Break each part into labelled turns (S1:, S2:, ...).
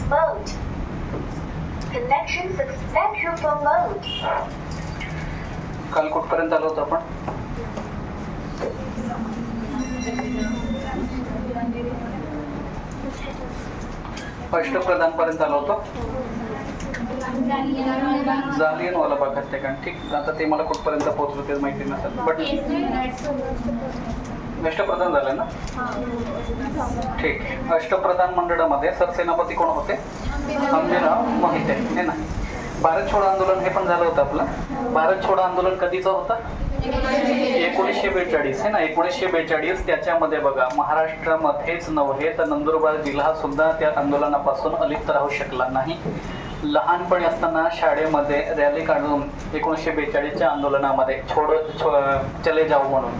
S1: Mode. Connection successful mode.
S2: काल कुठपर्यंत आलो होतो आपण? अष्टप्रधान पर्यंत आलो होतो. जालियनवाला बाग हत्याकांड. ठीक, आता ते मला कुठपर्यंत पोहोचलो ते माहिती नसेल, बट अष्टप्रधान झालं ना. ठीक, अष्टप्रधान मंडळामध्ये सरसेनापती कोण होते? हंबीरराव मोहिते, हे ना. भारत छोडो आंदोलन हे पण झालं होतं आपलं. भारत छोडो आंदोलन कधीचं होतं? 1942, है ना. 1942. त्याच्यामध्ये बघा, महाराष्ट्रामध्येच नव्हे तर नंदुरबार जिल्हा सुद्धा त्या आंदोलनापासून अलिप्त राहू शकला नाही. लहानपणी असताना शाळेमध्ये रॅली काढून 1942च्या आंदोलनामध्ये चले जाओ म्हणून,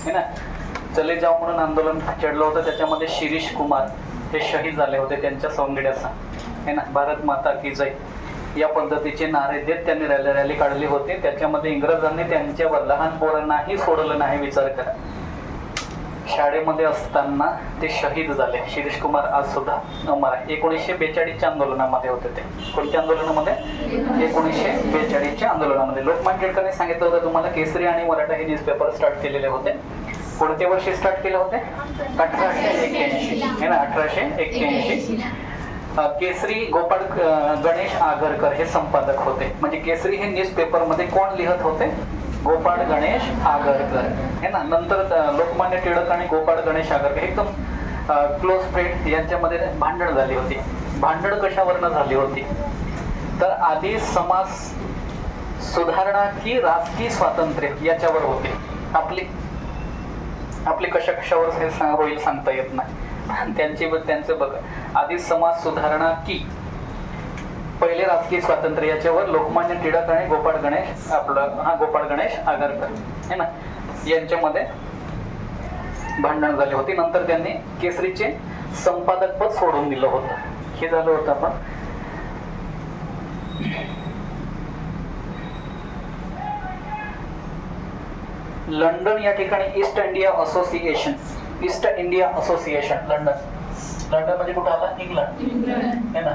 S2: है ना, चले जाओ म्हणून आंदोलन छेडलं होतं. त्याच्यामध्ये शिरीष कुमार हे शहीद झाले होते त्यांच्या सौंदर्याचा, है ना. भारत माता की जय या पद्धतीचे नारे देत त्यांनी रॅली काढली होती. त्याच्यामध्ये इंग्रजांनी त्यांच्यावर लहान पोरांनाही सोडलं नाही. विचार करा, शाळेमध्ये असताना ते शहीद झाले. शिरीष कुमार आज सुद्धा अमर आहे. 1942च्या आंदोलनामध्ये होते ते. कोणत्या आंदोलनामध्ये? 1942च्या आंदोलनामध्ये. लोकमान्य टिळकांनी सांगितलं होतं तुम्हाला, केसरी आणि मराठा हे न्यूजपेपर स्टार्ट केलेले होते. कोणत्या वर्षी स्टार्ट केले होते? 1881, है ना. 1881. केसरी गोपाळ गणेश आगरकर हे संपादक होते. म्हणजे केसरी हे न्यूजपेपर मध्ये कोण लिहत होते? गोपाळ गणेश आगरकर, है ना. नंतर लोकमान्य टिळक आणि गोपाळ गणेश आगरकर एकदम क्लोज फ्रेंड यांच्यामध्ये भांडण झाली होती. भांडण कशावरनं झाली होती? तर आधी समाज सुधारणा की राजकीय स्वातंत्र्य याच्यावर होते. आपली कशावर हे होईल सांगता येत नाही. त्यांचं बघा, आधी समाज सुधारणा की पहिले राजकीय स्वातंत्र्य याच्यावर लोकमान्य टिळक आणि गोपाळ गणेश आगरकर, है ना, यांच्यामध्ये भांडण झाली होती. नंतर त्यांनी केसरीचे संपादक पद सोडून दिलं होतं. हे झालं होतं आपण. लंडन या ठिकाणी ईस्ट इंडिया असोसिएशन लंडन म्हणजे कुठं आला? इंग्लंड, है ना.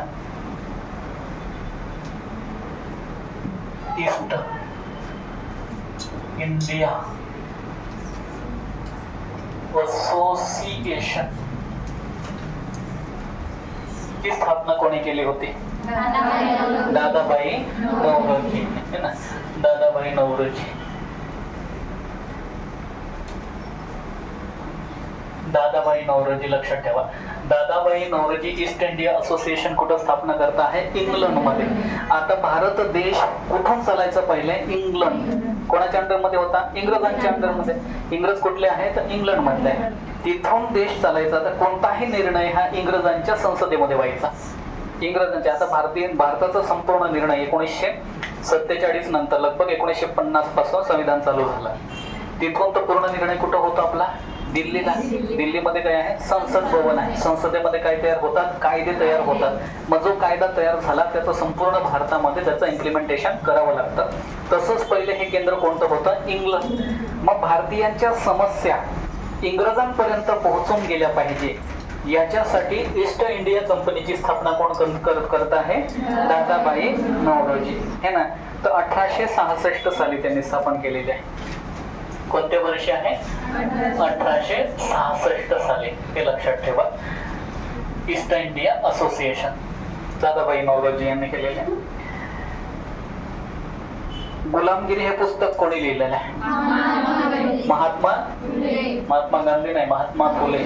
S2: ईस्ट इंडिया असोसिएशन ची स्थापना कोणी केली होती? दादाबाई नौरोजी, है ना. दादाबाई नौरोजी. दादाबाई नौरोजी लक्षात ठेवा. Dadabhai Naoroji East India Association कुठं स्थापना करत आहे? इंग्लंडमध्ये. आता भारत देश कुठून चालायचा? पहिले इंग्लंड. कोणाच्या अंडरमध्ये होता? इंग्रजांच्या अंडरमध्ये. इंग्रज कुठले आहेत? इंग्लंड मधले. तिथून देश चालायचा. तर कोणताही निर्णय हा इंग्रजांच्या संसदेमध्ये व्हायचा. इंग्रजांच्या. आता भारताचा संपूर्ण निर्णय 1947 नंतर लगभग 1950 पासून संविधान चालू झालं. तिथून तर पूर्ण निर्णय कुठं होता आपला? दिल्लीला. दिल्लीमध्ये काय आहे? संसद भवन आहे. संसदेमध्ये काय तयार होतात? कायदे तयार होतात. मग जो कायदा तयार झाला त्याचं संपूर्ण भारतामध्ये त्याचं इम्प्लिमेंटेशन करावं लागतं. तसंच पहिले हे केंद्र कोणतं होतं? इंग्लंड. मग भारतीयांच्या समस्या इंग्रजांपर्यंत पोहोचून गेल्या पाहिजे याच्यासाठी ईस्ट इंडिया कंपनीची स्थापना कोण करत आहे? दादाबाई नौरोजी, है ना. तर 1866 साली त्यांनी स्थापन केलेली आहे. कोणत्या वर्षी आहे? 1866 साली. हे लक्षात ठेवा. East India Association Dadabhai Naoroji यांनी केलेले आहे. गुलामगिरी हे पुस्तक कोणी लिहिलेलं आहे? महात्मा गांधी नाही, महात्मा फुले.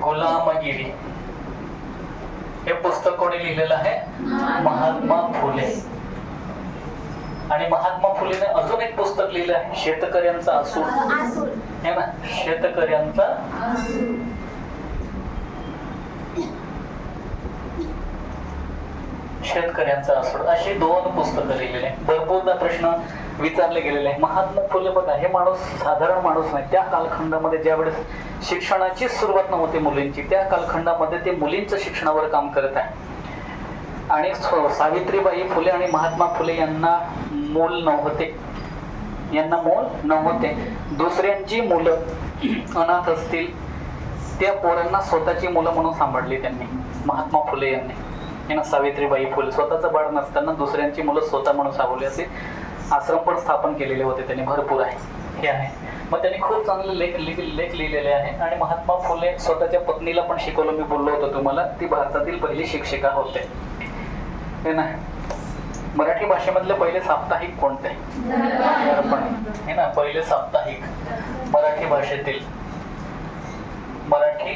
S2: गुलामगिरी हे पुस्तक कोणी लिहिलेलं आहे? महात्मा फुले. आणि महात्मा फुलेने अजून एक पुस्तक लिहिलं आहे, शेतकऱ्यांचा असूड, है ना. शेतकऱ्यांचा असूड अशी 2 पुस्तकं लिहिलेली आहे. भरपूरदा प्रश्न विचारले गेलेले आहे. महात्मा फुले बघा, हे माणूस साधारण माणूस नाही. त्या कालखंडामध्ये ज्यावेळेस शिक्षणाची सुरुवात नव्हती मुलींची, त्या कालखंडामध्ये ते मुलींच्या शिक्षणावर काम करत आहे. आणि सावित्रीबाई फुले आणि महात्मा फुले यांना मूल नव्हते. दुसऱ्यांची मुलं अनाथ असतील त्या पोरांना स्वतःची मुलं म्हणून सांभाळली त्यांनी, महात्मा फुले यांनी. हे ना, सावित्रीबाई फुले स्वतःचं बाळ नसताना दुसऱ्यांची मुलं स्वतः म्हणून सांभाळली. असे आश्रम पण स्थापन केलेले होते त्यांनी, भरपूर आहे. हे आहे. मग त्यांनी खूप चांगले लेख लिहिलेले आहे. आणि महात्मा फुले स्वतःच्या पत्नीला पण शिकवलं, मी बोललो होतो तुम्हाला, ती भारतातील पहिली शिक्षिका होते. हे ना, मराठी भाषेमधले पहिले साप्ताहिक कोणते? दर्पण. हे ना, पहिले साप्ताहिक मराठी भाषेतील, मराठी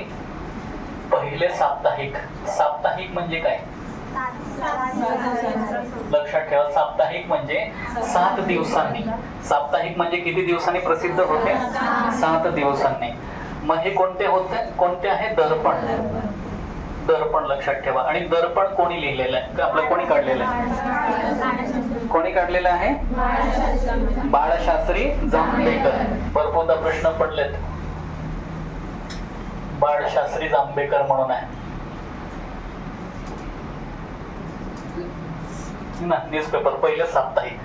S2: पहिले साप्ताहिक. साप्ताहिक म्हणजे काय? लक्षात ठेवा, साप्ताहिक म्हणजे 7 दिवसांनी. साप्ताहिक म्हणजे किती दिवसांनी प्रसिद्ध होते? 7 दिवसांनी. मग हे कोणते होते? कोणते आहे? दर्पण. दर्पण लक्षात ठेवा. आणि दर्पण कोणी लिहिलेलं आहे? आपलं कोणी काढलेलं आहे? कोणी काढलेलं आहे? बाळशास्त्री जांभेकर. भरपूरदा प्रश्न पडलेत. बाळशास्त्री जांभेकर म्हणून आहे ना. न्यूजपेपर पहिले साप्ताहिक.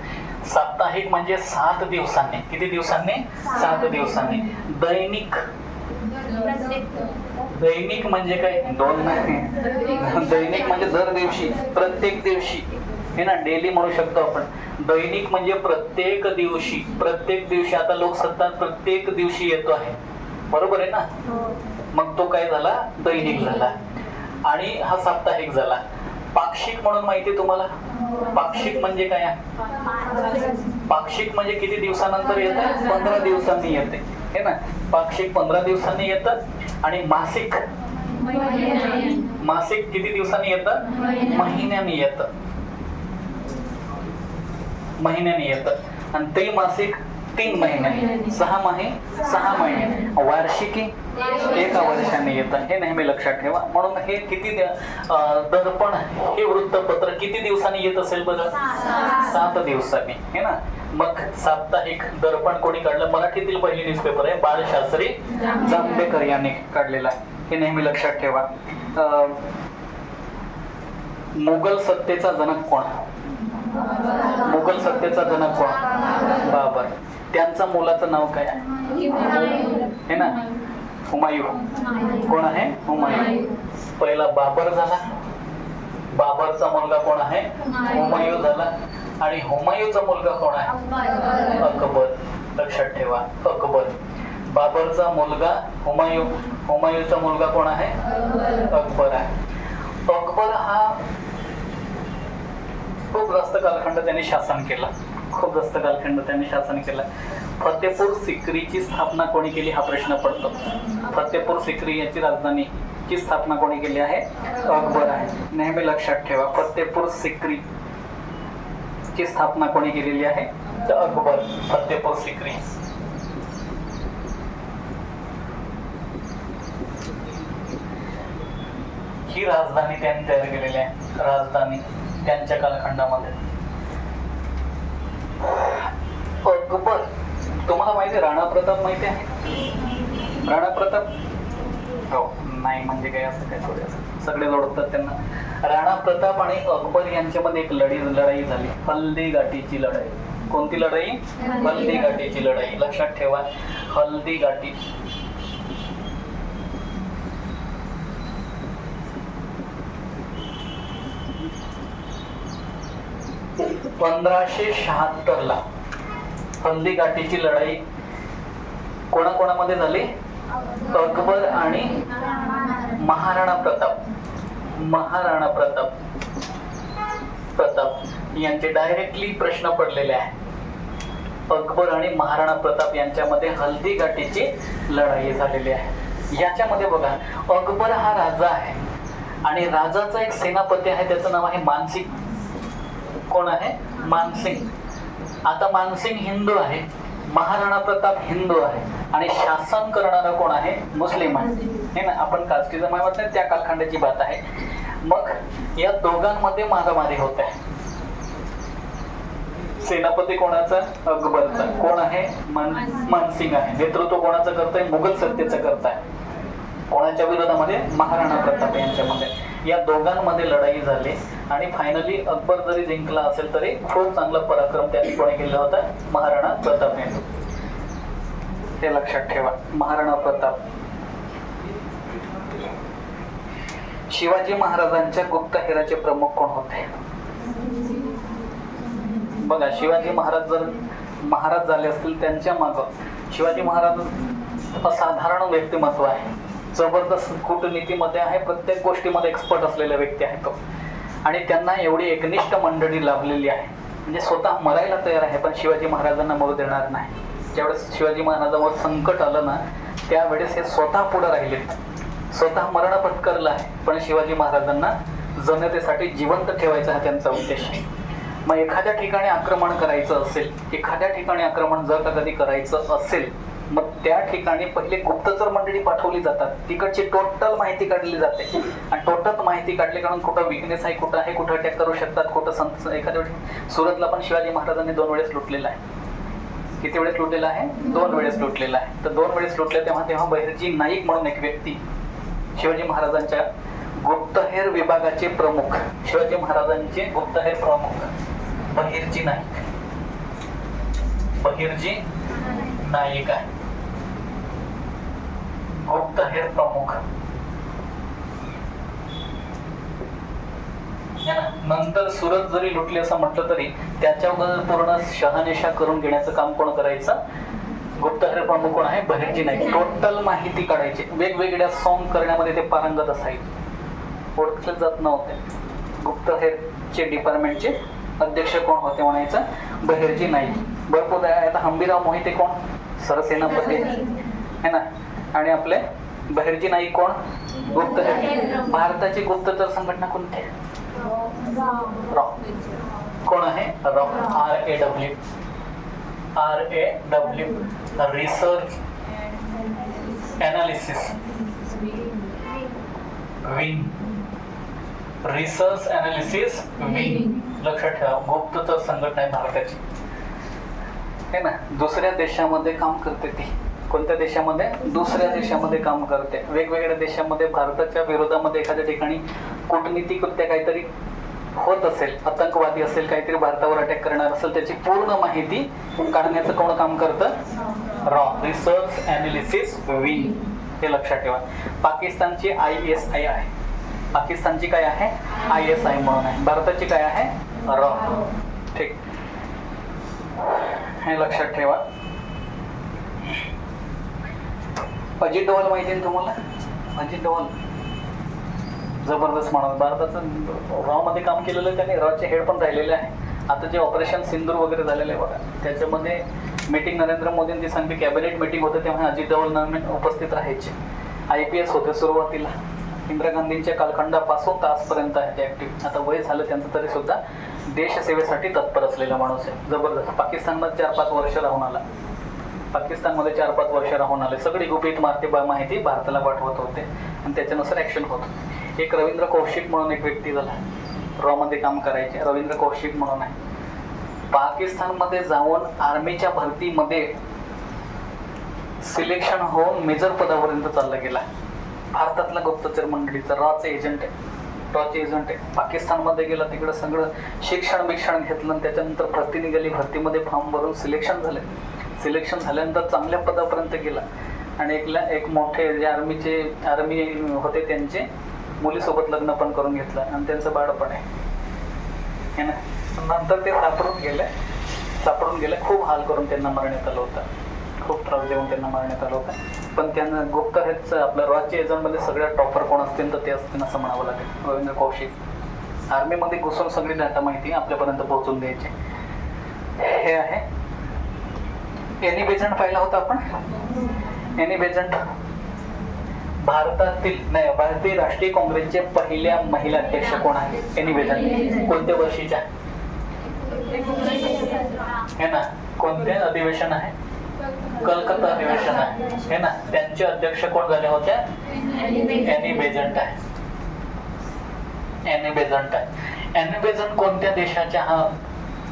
S2: साप्ताहिक म्हणजे 7 दिवसांनी. किती दिवसांनी? 7 दिवसांनी. दैनिक. दैनिक म्हणजे काय? 2 नाही. दैनिक म्हणजे दर दिवशी, प्रत्येक दिवशी. हे ना, डेली म्हणू शकतो आपण. दैनिक म्हणजे प्रत्येक दिवशी. प्रत्येक दिवशी. आता लोकसत्ता प्रत्येक दिवशी येतो आहे, बरोबर आहे ना. मग तो काय झाला? दैनिक झाला. आणि हा साप्ताहिक झाला. पाक्षिक म्हणून माहिती तुम्हाला? पाक्षिक म्हणजे काय? पाक्षिक म्हणजे किती दिवसानंतर येतं? 15 दिवसांनी येते. हे ना, पाक्षिक 15 दिवसांनी येतं. आणि मासिक, मासिक किती दिवसांनी येतं? महिन्यानी येतं. महिन्यानी येतं. आणि त्रैमासिक 3 महिने. 6 महिने. वार्षिकी 1 वर्षाने येतं. हे नेहमी लक्षात ठेवा. म्हणून हे किती दर्पण हे वृत्तपत्र किती दिवसांनी येत असेल बरं? 7 दिवसांनी. हे ना. मग साप्ताहिक दर्पण कोणी काढलं? मराठीतील पहिली न्यूजपेपर आहे, बाळशास्त्री जांभेकर यांनी काढलेला आहे. हे नेहमी लक्षात ठेवा. मुघल सत्तेचा जनक कोण? मुघल सत्तेचा जनक कोण? बाबर. त्यांचा मुलाचं नाव काय आहे? हे ना, हुमायूं. कोण आहे? हुमायूं. पहिला बाबर झाला. बाबरचा मुलगा कोण आहे? हुमायूं झाला. आणि हुमायूंचा मुलगा कोण आहे? अकबर. लक्षात ठेवा, अकबर. बाबरचा मुलगा हुमायूं. हुमायूंचा मुलगा कोण आहे? अकबर आहे. अकबर हा खूप जास्त कालखंड त्यांनी शासन केलं. खूप जास्त कालखंड त्यांनी शासन केलं. फतेपूर सिक्रीची स्थापना कोणी केली हा प्रश्न पडतो. फतेपूर सिक्री याची राजधानीची स्थापना कोणी केली आहे? अकबर आहे. नेहमी लक्षात ठेवा, फतेपूर सिक्री ची स्थापना कोणी केलेली आहे? तर अकबर. फतेपूर सिक्री. ही राजधानी त्यांनी तयार केलेली आहे. राजधानी त्यांच्या कालखंडामध्ये. अकबर. तुम्हाला माहिती आहे राणा प्रताप माहिती आहे? राणा प्रताप? हो नाही म्हणजे काय, असं काय थोडे असं सगळे जोडतात त्यांना. राणा प्रताप आणि अकबर यांच्यामध्ये एक लढाई झाली, हल्दी घाटीची लढाई. कोणती लढाई? हल्दी घाटीची लढाई. लक्षात ठेवा, हल्दी घाटी. सन 1576 ला हल्दी घाटीची लढाई कोणाकोणामध्ये झाली? अकबर आणि महाराणा प्रताप. महाराणा प्रताप यांचे डायरेक्टली प्रश्न पडलेले आहे. अकबर आणि महाराणा प्रताप यांच्यामध्ये हल्दी घाटीची लढाई झालेली आहे. याच्यामध्ये बघा, अकबर हा राजा आहे आणि राजाचा एक सेनापती आहे, त्याचं नाव आहे मानसिंग. कोण आहे? मानसिंग. आता मानसिंग हिंदू आहे, महाराणा प्रताप हिंदू आहे आणि शासन करणारा कोण आहे? मुस्लिम आहे. हे ना, आपण कास्टिझम म्हणत नाही, त्या कालखंडाची बात आहे. मग या दोघांमध्ये मारामारी होत आहे. सेनापती कोणाचा? अकबरचा. कोण आहे? मानसिंग आहे. नेतृत्व कोणाचं करतंय? मुघल सत्तेचं करताय. कोणाच्या विरोधामध्ये? महाराणा प्रताप यांच्यामध्ये. या दोघांमध्ये लढाई झाली आणि फायनली अकबर जरी जिंकला असेल तरी खूप चांगला पराक्रम त्यांनी कोणी केला होता? महाराणा प्रतापने. ते लक्षात ठेवा, महाराणा प्रताप. शिवाजी महाराजांच्या गुप्तहेराचे प्रमुख कोण होते? बघा, शिवाजी महाराज जर महाराज झाले असतील, त्यांच्या मागं शिवाजी महाराज असाधारण व्यक्तिमत्व आहे, जबरदस्त कूटनीतीमध्ये आहे, प्रत्येक गोष्टीमध्ये एक्सपर्ट असलेला व्यक्ती आहे तो. आणि त्यांना एवढी एकनिष्ठ मंडळी लाभलेली आहे, म्हणजे स्वतः मरायला तयार आहे पण शिवाजी महाराजांना मरू देणार नाही. ज्यावेळेस शिवाजी महाराजांवर संकट आलं ना, त्यावेळेस हे स्वतः पुढे राहिलेत, स्वतः मरण पत्करलं आहे, पण शिवाजी महाराजांना जनतेसाठी जिवंत ठेवायचा हा त्यांचा उद्देश आहे. मग एखाद्या ठिकाणी आक्रमण करायचं असेल, एखाद्या ठिकाणी आक्रमण जर का कधी करायचं असेल, मग त्या ठिकाणी पहिले गुप्तचर मंडळी पाठवली जातात, तिकडची टोटल माहिती काढली जाते. आणि टोटल माहिती काढली कारण कुठं विकनेस आहे, कुठं आहे, कुठं अटॅक करू शकतात, कुठं एखाद्या वेळेस सुरतला पण शिवाजी महाराजांनी 2 वेळेस लुटलेला आहे. किती वेळेस लुटलेला आहे? 2 वेळेस लुटलेला आहे. तर 2 वेळेस लुटले तेव्हा बहिर्जी नाईक म्हणून एक व्यक्ती, शिवाजी महाराजांच्या गुप्तहेर विभागाचे प्रमुख, शिवाजी महाराजांचे गुप्तहेर प्रमुख बहिर्जी नाईक, बहिर्जी नाईक आहे गुप्तहेर प्रमुख. नंतर सुरत जरी लुटली असं म्हटलं तरी त्याच्यावर पूर्ण शहानिशा करून घेण्याचं काम कोण करायचं? गुप्तहेर प्रमुख कोण आहे? बहिर्जी नाईक. टोटल माहिती काढायची, वेगवेगळ्या सॉंग करण्यामध्ये ते पारंगत असायचे, ओळखले जात नव्हते. गुप्तहेरचे डिपार्टमेंटचे अध्यक्ष कोण होते म्हणायचं? बहिर्जी नाईक. भरपूर आता हंबीरराव मोहिते कोण? सरसेनापती है ना. आणि आपले बहिर्जी नाईक कोण? गुप्तहेर. भारताची गुप्तचर संघटना कोणती? रॉ. कोण आहे? Raw. RAW. Research analysis wing. Research analysis wing. लक्षात ठेवा, गुप्तचर संघटना आहे भारताची, है ना. दुसऱ्या देशामध्ये काम करते ती. कोणत्या देशामध्ये? दुसऱ्या देशामध्ये काम करते. वेगवेगळ्या देशामध्ये भारताच्या विरोधामध्ये एखाद्या ठिकाणी कूटनीतिकृत्या काहीतरी होत असेल, आतंकवादी असेल, काहीतरी भारतावर अटॅक करणार असेल, त्याची पूर्ण माहिती काढण्याचं कोण काम करतं? रॉ. Research analysis wing. हे लक्षात ठेवा. पाकिस्तानची ISI आहे. पाकिस्तानची काय आहे? ISI म्हणून आहे. भारताची काय आहे? रॉ. ठीक, हे लक्षात ठेवा. अजित डोवाल माहिती आहे तुम्हाला? अजित डोवाल जबरदस्त माणूस, भारताचं रॉ मध्ये काम केलेलं, त्याने रॉचे हेड पण राहिलेले आहे. आता जे ऑपरेशन सिंदूर वगैरे झालेलं आहे बघा, त्याच्यामध्ये मीटिंग नरेंद्र मोदींची सांगली कॅबिनेट मीटिंग होते तेव्हा अजित डोवाल उपस्थित राहायचे. IPS होते सुरुवातीला, इंदिरा गांधींच्या कालखंडापासून तासपर्यंत आहे ते ऍक्टिव्ह. आता वय झालं त्यांचं तरी सुद्धा देशसेवेसाठी तत्पर असलेला माणूस आहे, जबरदस्त. पाकिस्तानमध्ये 4-5 वर्ष राहून आला, पाकिस्तानमध्ये 4-5 वर्ष राहून आले. सगळी गुपित माहिती भारताला पाठवत होते आणि त्याच्यानुसार ऍक्शन होत. एक रवींद्र कौशिक म्हणून एक व्यक्ती झाला, रॉ मध्ये काम करायचे. रवींद्र कौशिक म्हणून आहे, पाकिस्तानमध्ये जाऊन आर्मीच्या भरतीमध्ये सिलेक्शन होऊन मेजर पदापर्यंत चालला गेला. भारतातला गुप्तचर मंडळीचा रॉचे एजंट आहे, रॉचे एजंट आहे. पाकिस्तानमध्ये गेला, तिकडं सगळं शिक्षण घेतलं आणि त्याच्यानंतर भरती निघाली, भरतीमध्ये फॉर्म भरून सिलेक्शन सिलेक्शन झाल्यानंतर चांगल्या पदापर्यंत गेला. आणि एक मोठे जे आर्मी होते त्यांचे मुलीसोबत लग्न पण करून घेतलं आणि त्यांचं बाळ पण आहे ना. नंतर ते सापडून गेले. खूप हाल करून त्यांना मारण्यात आलं होतं, खूप त्रास देऊन त्यांना मारण्यात आलं होतं. पण त्यांना गुप्तहेरचं आपल्या रॉचे एजंटमध्ये सगळ्यात टॉपर कोण असतील तर ते असतील असं म्हणावं लागेल, रवींद्र कौशिक. आर्मीमध्ये घुसून सगळी डाटा माहिती आपल्यापर्यंत पोहोचून द्यायची. हे आहे एनी बेझंट. पाहिला होता आपण एनी बेझंट. भारतीय राष्ट्रीय काँग्रेसचे पहिल्या महिला अध्यक्ष कोण आहे? Any Besant. कोणत्या वर्षीच्या है ना? कोणते अधिवेशन आहे? कलकत्ता अधिवेशन आहे है ना. त्यांचे अध्यक्ष कोण झाले होते? एनी बेझंट आहे. एनी बेझंट आहे. एनी बेझंट कोणत्या देशाच्या? हा,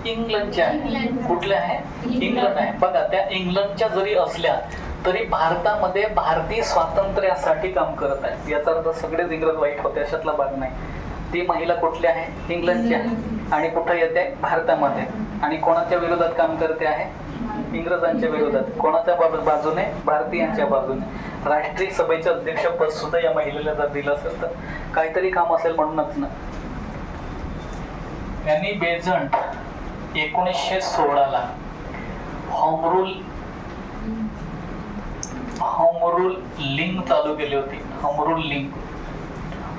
S2: इंग्लंडच्या आहे. कुठल्या आहे? इंग्लंड आहे. बघा, त्या इंग्लंडच्या जरी असल्या तरी भारतामध्ये भारतीय स्वातंत्र्यासाठी काम करत आहे. याचा अर्थ सगळेच इंग्रज वाईट होते अशातला भाग नाही. ती महिला कुठली आहे? इंग्लंडची आहे. आणि कुठं येते? भारतामध्ये. आणि कोणाच्या विरोधात काम करते आहे? इंग्रजांच्या विरोधात. कोणाच्या बाजूने? भारतीयांच्या बाजूने. राष्ट्रीय सभेचे अध्यक्षपद सुद्धा या महिलेला जर दिलं असेल तर काहीतरी काम असेल म्हणूनच ना. यांनी बेझंट 1916 होम रूल लिंक चालू केली होती. होम रूल लिंक,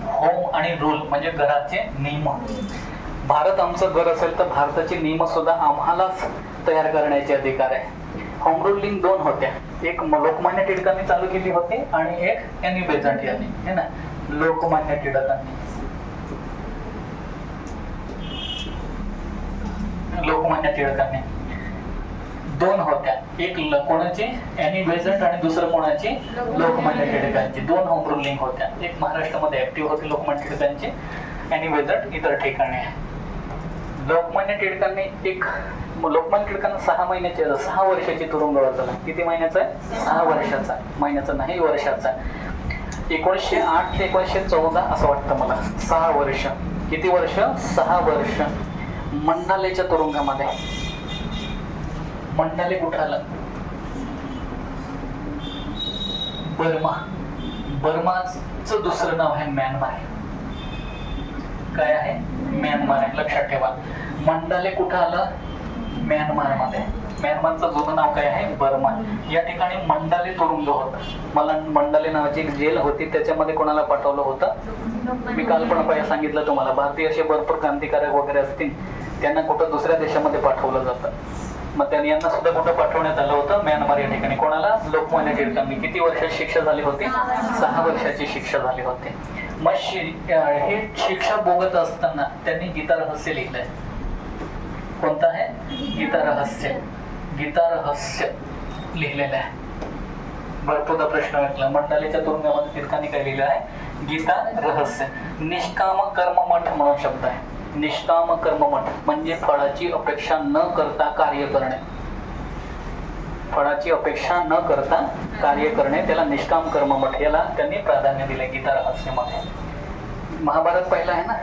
S2: होम आणि रूल म्हणजे घराचे नियम. भारत आमचं घर असेल तर भारताचे नियम सुद्धा आम्हालाच तयार करण्याचे अधिकार आहे. होम रूल लिंक 2 होत्या. एक लोकमान्य टिळकांनी चालू केली होती आणि एक एनी बेझंट यांनी, है ना, लोकमान्य टिळकांनी. लोकमान्य टिळकांनी 2 होत्या. एक कोणाची? एनी बेझंट आणि दुसरं कोणाची? लोकमान्य टिळकांची. 2 होम रूल लिंक होत्या. एक महाराष्ट्रामध्ये ऍक्टिव्ह होती लोकमान्य टिळकांची, एनी बेझंट इतर ठिकाणी. लोकमान्य टिळकांनी लोकमान्य टिळकांना 6 वर्षाची तुरुंगवास झाला. किती महिन्याचा आहे? 6 वर्षाचा. महिन्याचा नाही, वर्षाचा. 1908 ते 1914 असं वाटतं मला. 6 वर्ष. किती वर्ष? 6 वर्ष. मंडालेच्या तुरुंगामध्ये. मंडाले कुठं आलं? बर्मा. बर्माचं दुसरं नाव आहे म्यानमार. काय आहे? म्यानमार आहे, लक्षात ठेवा. मंडाले कुठं आलं? म्यानमारमध्ये. म्यानमारचं जुनं नाव काय आहे? बर्मा. या ठिकाणी मंडाले तुरुंग होता. मला मंडाले नावाची एक जेल होती, त्याच्यामध्ये कोणाला पाठवलं होतं? मी काल पण सांगितलं तुम्हाला, भारतीय असे भरपूर क्रांतिकारक वगैरे असतील त्यांना कुठं दुसऱ्या देशामध्ये पाठवलं जातं. मग त्यांनी यांना सुद्धा कुठं पाठवण्यात आलं होतं? म्यानमार या ठिकाणी. कोणाला? लोकमान्य टिळकांनी. किती वर्षाची शिक्षा झाली होती? 6 वर्षाची शिक्षा झाली होती. मग हे शिक्षा भोगत असताना त्यांनी गीता रहस्य लिहिलंय. कोणतं आहे? गीता रहस्य. गीता रहस्य लिहिलेलं आहे. भरपूरदा प्रश्न विचारला. मंडालेच्या तुरुंगामध्ये टिळकांनी काय लिहिलं आहे? गीता रहस्य. निष्काम कर्ममठ म्हणून शब्द आहे. निष्काम कर्ममठ म्हणजे फळाची अपेक्षा न करता कार्य करणे. फळाची अपेक्षा न करता कार्य करणे, त्याला निष्काम कर्ममठ, याला त्यांनी प्राधान्य दिले गीता रहस्यमध्ये. महाभारत पाहिलं आहे ना?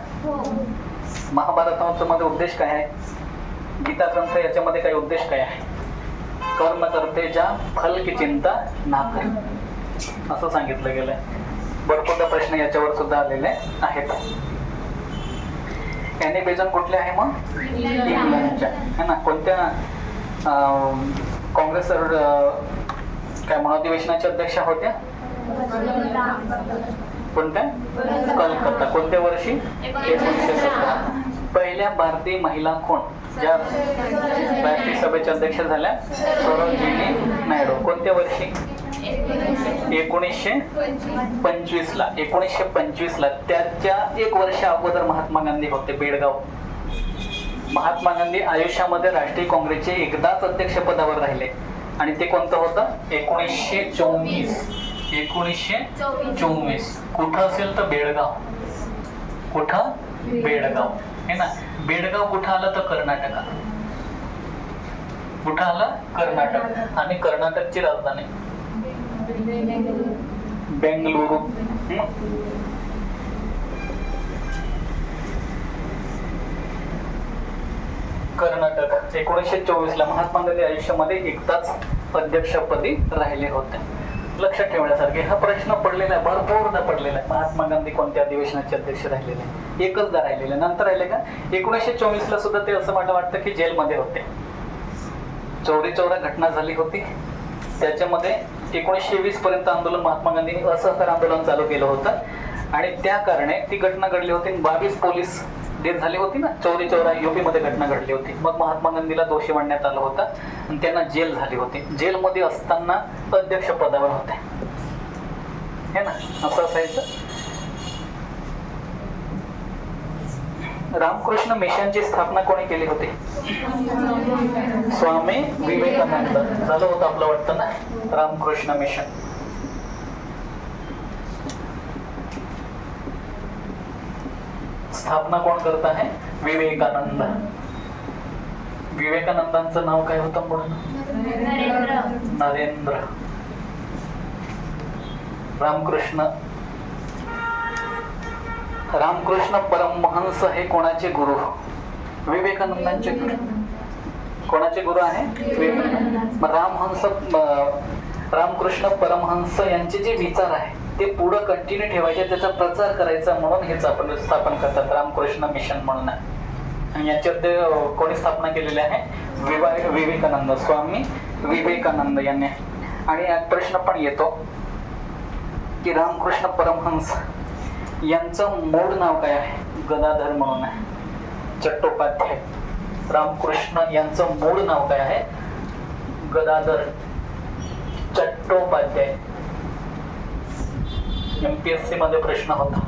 S2: महाभारताचा मध्ये उद्देश काय आहे? गीता ग्रंथ याच्यामध्ये काय उद्देश काय आहे? कर्म करते ज्या फल की चिंता ना कर, असं सांगितलं गेलंय. भरपूरदा प्रश्न याच्यावर सुद्धा आलेले आहेत. एनी बेझंट कुठले आहे मग? इंग्लंडच्या, है ना. कोणत्या काँग्रेस काय महाधिवेशनाच्या अध्यक्षा होत्या? कोणत्या? कलकत्ता. कोणत्या वर्षी? 1917. पहिल्या भारतीय महिला कोण ज्या राष्ट्रीय सभेच्या अध्यक्ष झाल्या? सरोजिनी नायडू. कोणत्या वर्षी? 1925 ला. 1925 ला. त्याच्या 1 वर्ष अगोदर महात्मा गांधी होते. बेळगाव. महात्मा गांधी आयुष्यामध्ये राष्ट्रीय काँग्रेसचे एकदाच अध्यक्षपदावर राहिले आणि ते कोणतं होतं? 1924. 1924. कुठं असेल तर बेळगाव. कुठं? बेळगाव, है ना. बेळगाव कुठं आलं तर कर्नाटकात. कुठं आलं? कर्नाटक. आणि कर्नाटकची राजधानी बेंगलुरू. कर्नाटक. 1924 ला महात्मा गांधी आयुष्यामध्ये एकदाच अध्यक्षपदी राहिले होते. लक्षात ठेवण्यासारखे हा प्रश्न पडलेला आहे, भरपूरदा पडलेला आहे. महात्मा गांधी कोणत्या अधिवेशनाचे अध्यक्ष राहिलेले? एकचदा राहिलेले. नंतर राहिले का? 1924 ला सुद्धा ते असं मला वाटतं की जेलमध्ये होते. चौरी चौरा घटना झाली होती, त्याच्यामध्ये 1920 पर्यंत आंदोलन, महात्मा गांधींनी असहकार आंदोलन चालू केलं होतं आणि त्या कारणे ती घटना घडली होती. 22 पोलीस डेथ झाली होती ना. चौरी चौरा युपी मध्ये घटना घडली होती. मग महात्मा गांधीला दोषी मानण्यात आलं होतं आणि त्यांना जेल झाली होती. जेलमध्ये असताना अध्यक्ष पदावर होते, हे ना. असं असायचं. रामकृष्ण मिशनची स्थापना कोणी केली होती? स्वामी विवेकानंद. झालं होतं आपलं वाटतं ना रामकृष्ण मिशन. स्थापना कोण करत आहे? विवेकानंद. विवेकानंदांचं नाव काय होतं म्हणून? नरेंद्र. रामकृष्ण परमहंस हे कोणाचे गुरु? विवेकानंदांचे गुरु. कोणाचे गुरु आहे? विवेकानंद. रामहंस रामकृष्ण परमहंस यांचे जे विचार आहे ते पुढं कंटिन्यू ठेवायचे, त्याचा प्रचार करायचा म्हणून हेच आपण स्थापन करतात, रामकृष्ण मिशन म्हणून आहे. आणि याच्यात कोणी स्थापना केलेली आहे? विवेकानंद, स्वामी विवेकानंद यांनी. आणि एक प्रश्न पण येतो की रामकृष्ण परमहंस यांचं मूळ नाव काय आहे? गदाधर म्हणून आहे. चट्टोपाध्याय रामकृष्ण यांचं मूळ नाव काय आहे? गदाधर चट्टोपाध्याय. MPSC मध्ये प्रश्न होता.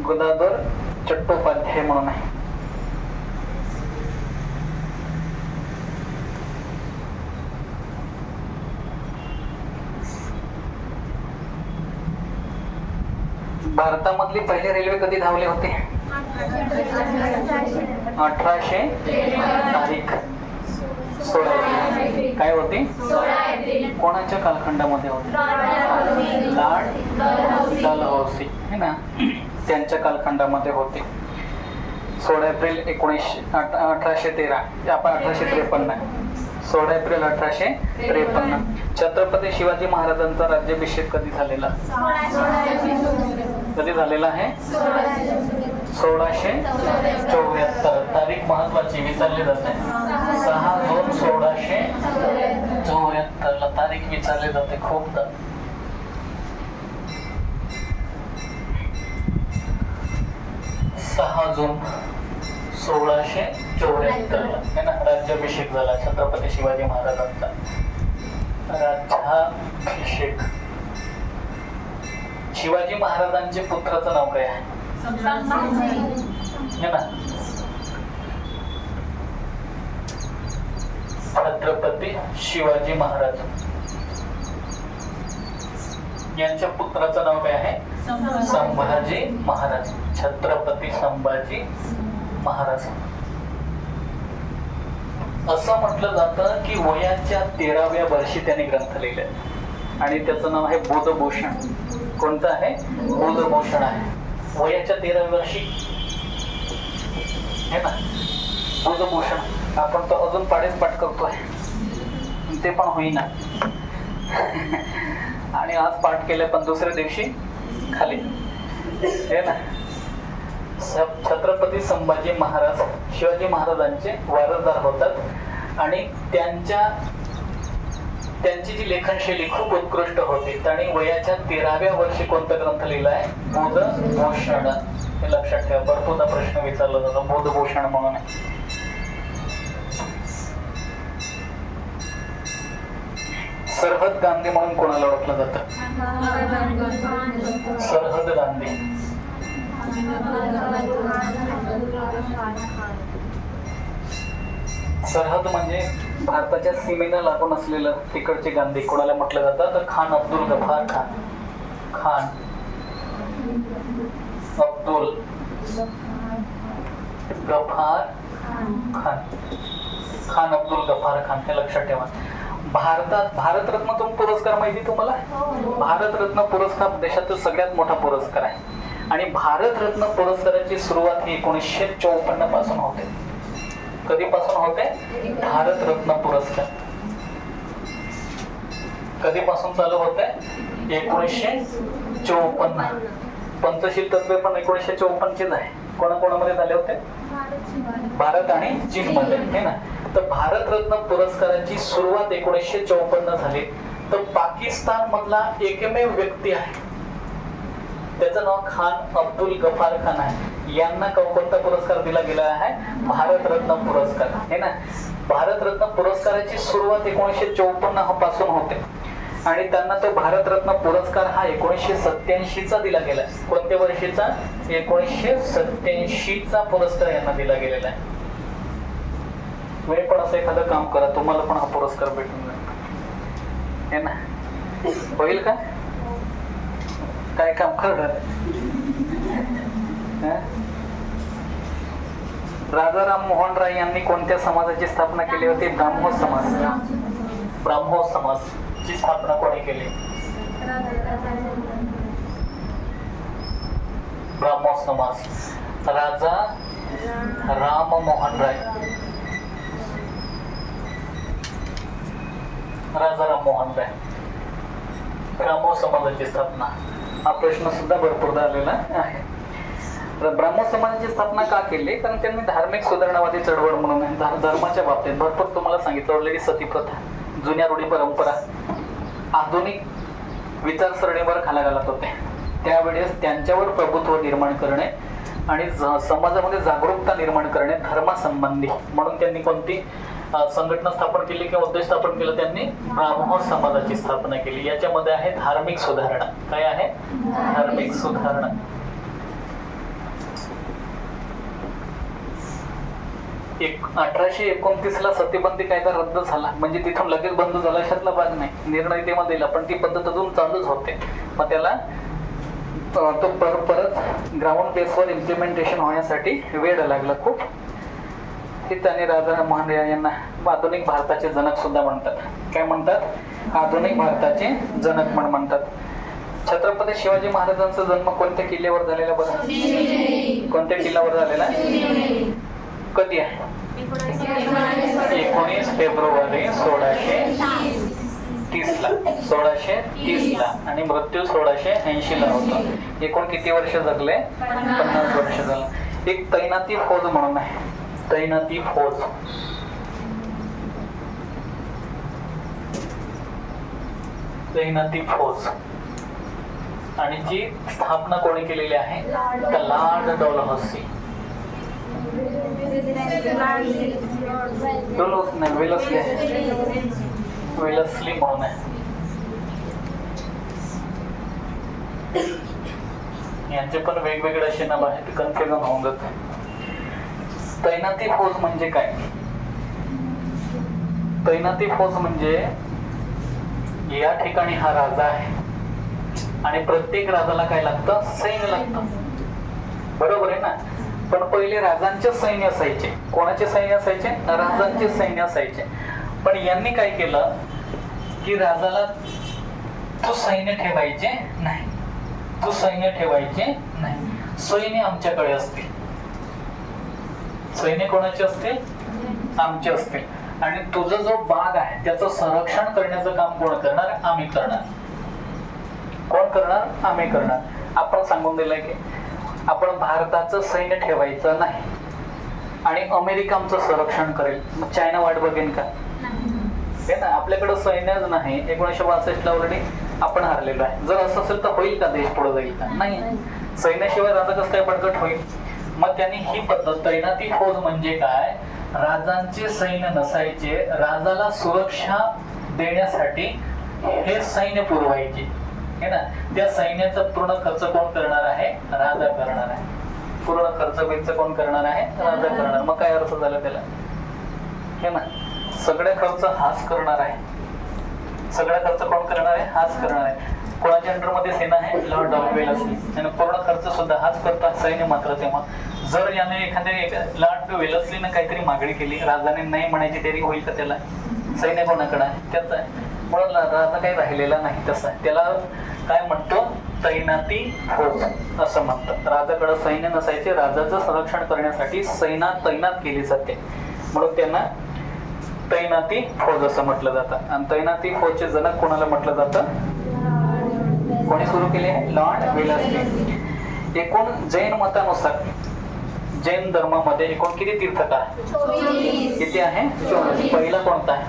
S2: गदाधर चट्टोपाध्याय म्हणून आहे. भारतामधली पहिली रेल्वे कधी धावली होती? 1800 तारीख 16 एप्रिल. काय होती? कोणाच्या कालखंडामध्ये होती? लॉर्ड डलहौसी है ना, त्यांच्या कालखंडामध्ये होते. 16 एप्रिल 1813. आपण 1853. 16 एप्रिल 1853. छत्रपती शिवाजी महाराजांचा राज्याभिषेक कधी झालेला? कधी झालेला आहे? 1674. तारीख महत्वाची विचारली जाते. 6 जून 1674 ला तारीख विचारली जाते खूपदा. जून 1674 ला है ना राज्याभिषेक झाला छत्रपती शिवाजी महाराजांचा. राज्याभिषेक. शिवाजी महाराजांचे पुत्राचं नाव काय आहे? है ना, छत्रपती शिवाजी महाराज यांच्या पुत्राचं नाव काय आहे? संभाजी महाराज. छत्रपती संभाजी महाराज. असं म्हटलं जातं की वयाच्या 13व्या वर्षी त्यांनी ग्रंथ लिहिले आणि त्याचं नाव आहे बुधभूषण. कोणतं आहे? बुधभूषण आहे. वयाच्या 13व्या वर्षी है ना बुधभूषण. आपण तो अजून पाडेच पाठ करतोय, ते पण होईना. आणि आज पाठ केले पण दुसऱ्या दिवशी खाली है ना. छत्रपती संभाजी महाराज शिवाजी महाराजांचे वारसदार होतात आणि त्यांची जी लेखनशैली खूप उत्कृष्ट होती. त्यांनी वयाच्या 13व्या वर्षी कोणता ग्रंथ लिहिलाय? बुधभूषण. हे लक्षात ठेवा, भरपूरदा प्रश्न विचारला जातो बुधभूषण म्हणून. सरहद गांधी म्हणून कोणाला ओळखलं जातं? सरहद गांधी. सरहद म्हणजे भारताच्या सीमेला लागून असलेलं तिकडचे गांधी. कोणाला म्हटलं जातं? तर खान अब्दुल गफार खान. खान अब्दुल गफार खान. खान अब्दुल गफार खान. हे लक्षात ठेवा. भारतरत्न पुरस्कार माहिती तुम्हाला? भारतरत्न पुरस्कार देशातील सगळ्यात मोठा पुरस्कार आहे आणि भारतरत्न पुरस्काराची सुरुवात ही 1954 पासून होते. कधीपासून होते? भारतरत्न पुरस्कार कधीपासून चालू होते? 1954. पंचशील तत्वे पण 1954चेच आहे. कोणाकोणामध्ये झाले होते? भारत आणि चीन मध्ये है ना. तर भारतरत्न पुरस्काराची सुरुवात 1954 झाली. तर पाकिस्तान मधला एकमेव व्यक्ती आहे, त्याचं नाव खान अब्दुल गफार खान आहे. यांना कोणता पुरस्कार दिला गेला आहे? भारतरत्न पुरस्कार है ना. भारतरत्न पुरस्काराची सुरुवात 1954 पासून होते आणि त्यांना तो भारतरत्न पुरस्कार हा 1987चा दिला गेला. कोणत्या वर्षीचा? 1987चा पुरस्कार यांना दिला गेलेला आहे. तुम्ही पण असं एखादं काम करा, तुम्हाला पण हा पुरस्कार भेटून जाईल है ना. होईल का? काय काम करणार? राजा राममोहन राय यांनी कोणत्या समाजाची स्थापना केली होती? ब्राह्मो समाज. ब्राह्मो समाज ची स्थापना कोणी केली? ब्राह्मो समाज. राजा राम मोहन राय, राजा राम मोहन राय. ब्राह्मो समाजाची स्थापना, हा प्रश्न सुद्धा भरपूरदा आलेला आहे. तर ब्राह्मो समाजाची स्थापना का केली? कारण त्यांनी धार्मिक सुधारणावादी चळवळ म्हणून धर्माच्या बाबतीत भरपूर तुम्हाला सांगितलं ऑलरेडी. सती प्रथा, जुन्या रूढी परंपरा आधुनिक विचारसरणीवर खाला घालत होते. त्यावेळेस त्यांच्यावर प्रभुत्व निर्माण करणे आणि समाजामध्ये जागरूकता निर्माण करणे धर्मासंबंधी म्हणून त्यांनी कोणती संघटना स्थापन केली किंवा उद्देश स्थापन केलं? त्यांनी ब्राह्मो समाजाची स्थापना केली. याच्यामध्ये आहे धार्मिक सुधारणा. काय आहे? धार्मिक सुधारणा. एक 1829 सतीबंदी कायदा रद्द झाला, म्हणजे तिथून लगेच बंद झाला अशातला भाग नाही. निर्णय तेव्हा दिला, पण ती पद्धत अजून चालूच होते. मग त्याला तो परत ग्राउंड बेसवर इम्प्लिमेंटेशन होण्यासाठी वेळ लागला खूप. हे त्याने राजा मोहन राय यांना आधुनिक भारताचे जनक सुद्धा म्हणतात. काय म्हणतात? आधुनिक भारताचे जनक म्हणतात. छत्रपती शिवाजी महाराजांचा जन्म कोणत्या किल्ल्यावर झालेला बरं? कोणत्या किल्ल्यावर झालेला? कधी आहे? 19 फेब्रुवारी 1630 ला. 1630 ला. आणि मृत्यू 1680 ला होता. एकूण किती वर्ष जगले? 50 वर्ष झालं. एक तैनाती फौज म्हणून आहे. तैनाती फौज. तैनाती फौज आणि जी स्थापना कोणी केलेली आहे? Lord Dalhousie. वेलस्ली म्हणून आहे. यांचे पण वेगवेगळे असे नाव आहेत, कन्फ्युजन होऊन जात. तैनाती फौज म्हणजे काय? तैनाती फौज म्हणजे या ठिकाणी हा राजा आहे आणि प्रत्येक राजाला काय लागतं? सैन्य लागतं. बरोबर आहे ना? पण पहिले राजांचे सैन्य असायचे. कोणाचे सैन्य असायचे? राजांचे सैन्य असायचे. पण यांनी काय केलं की राजाला तू सैन्य ठेवायचे नाही, तू सैन्य ठेवायचे नाही, सैन्य आमच्याकडे असते. सैन्य कोणाचे असते? आमचे असते. आणि तुझा जो बाग आहे त्याचं संरक्षण करण्याचं काम कोण करणार? आम्ही करणार. कोण करणार? आम्ही करणार. आपण सांगून दिलंय की आपण भारताचं सैन्य ठेवायचं नाही आणि अमेरिका आमचं संरक्षण करेल. मग चायना वाट बघेन का? हे ना, आपल्याकडे सैन्यच नाही. 1962 ला ऑलरेडी आपण हारलेलो आहे. जर असं असेल तर होईल का? देश पुढे जाईल का? नाही. सैन्याशिवाय राजा कसं काय बळकट होईल? मग त्यांनी ही पद्धत, तैनाती फौज म्हणजे काय? राजांचे सैन्य नसायचे, राजाला सुरक्षा देण्यासाठी हे सैन्य पुरवायचे. हे ना, त्या सैन्याचा पूर्ण खर्च कोण करणार आहे? राजा करणार आहे. पूर्ण खर्च बिर्च कोण करणार आहे? राजा करणार. मग काय अर्थ झाला त्याला? हे ना, सगळे खर्च हाच करणार आहे. सगळा खर्च कोण करणार आहे? हाच करणार आहे. कोणाच्या अंडरमध्ये सेना आहे? Lord Wellesley. आणि पूर्ण खर्च सुद्धा हाच करतात. सैन्य मात्र तेव्हा जर याने एखाद्या लॉर्ड वेलस्लीनं काहीतरी मागणी केली, राजाने नाही म्हणायची तरी होईल का त्याला? सैन्य कोणाकडे आहे? त्याचं आहे. म्हणून राजा काही राहिलेला नाही. तसं आहे. त्याला काय म्हणतो? तैनाती फौज असं म्हणतात. राजाकडे सैन्य नसायचे, राजाचं संरक्षण करण्यासाठी सेना तैनात केली जाते, म्हणून त्यांना तैनाती फौज असं म्हटलं जातं. आणि तैनाती फौजचे जनक कोणाला म्हटलं जातं? कोणी सुरू केले? Lord Wellesley. एकूण जैन मतानुसार जैन धर्मामध्ये एकूण किती तीर्थकार? किती आहे? 24. पहिला कोणता आहे?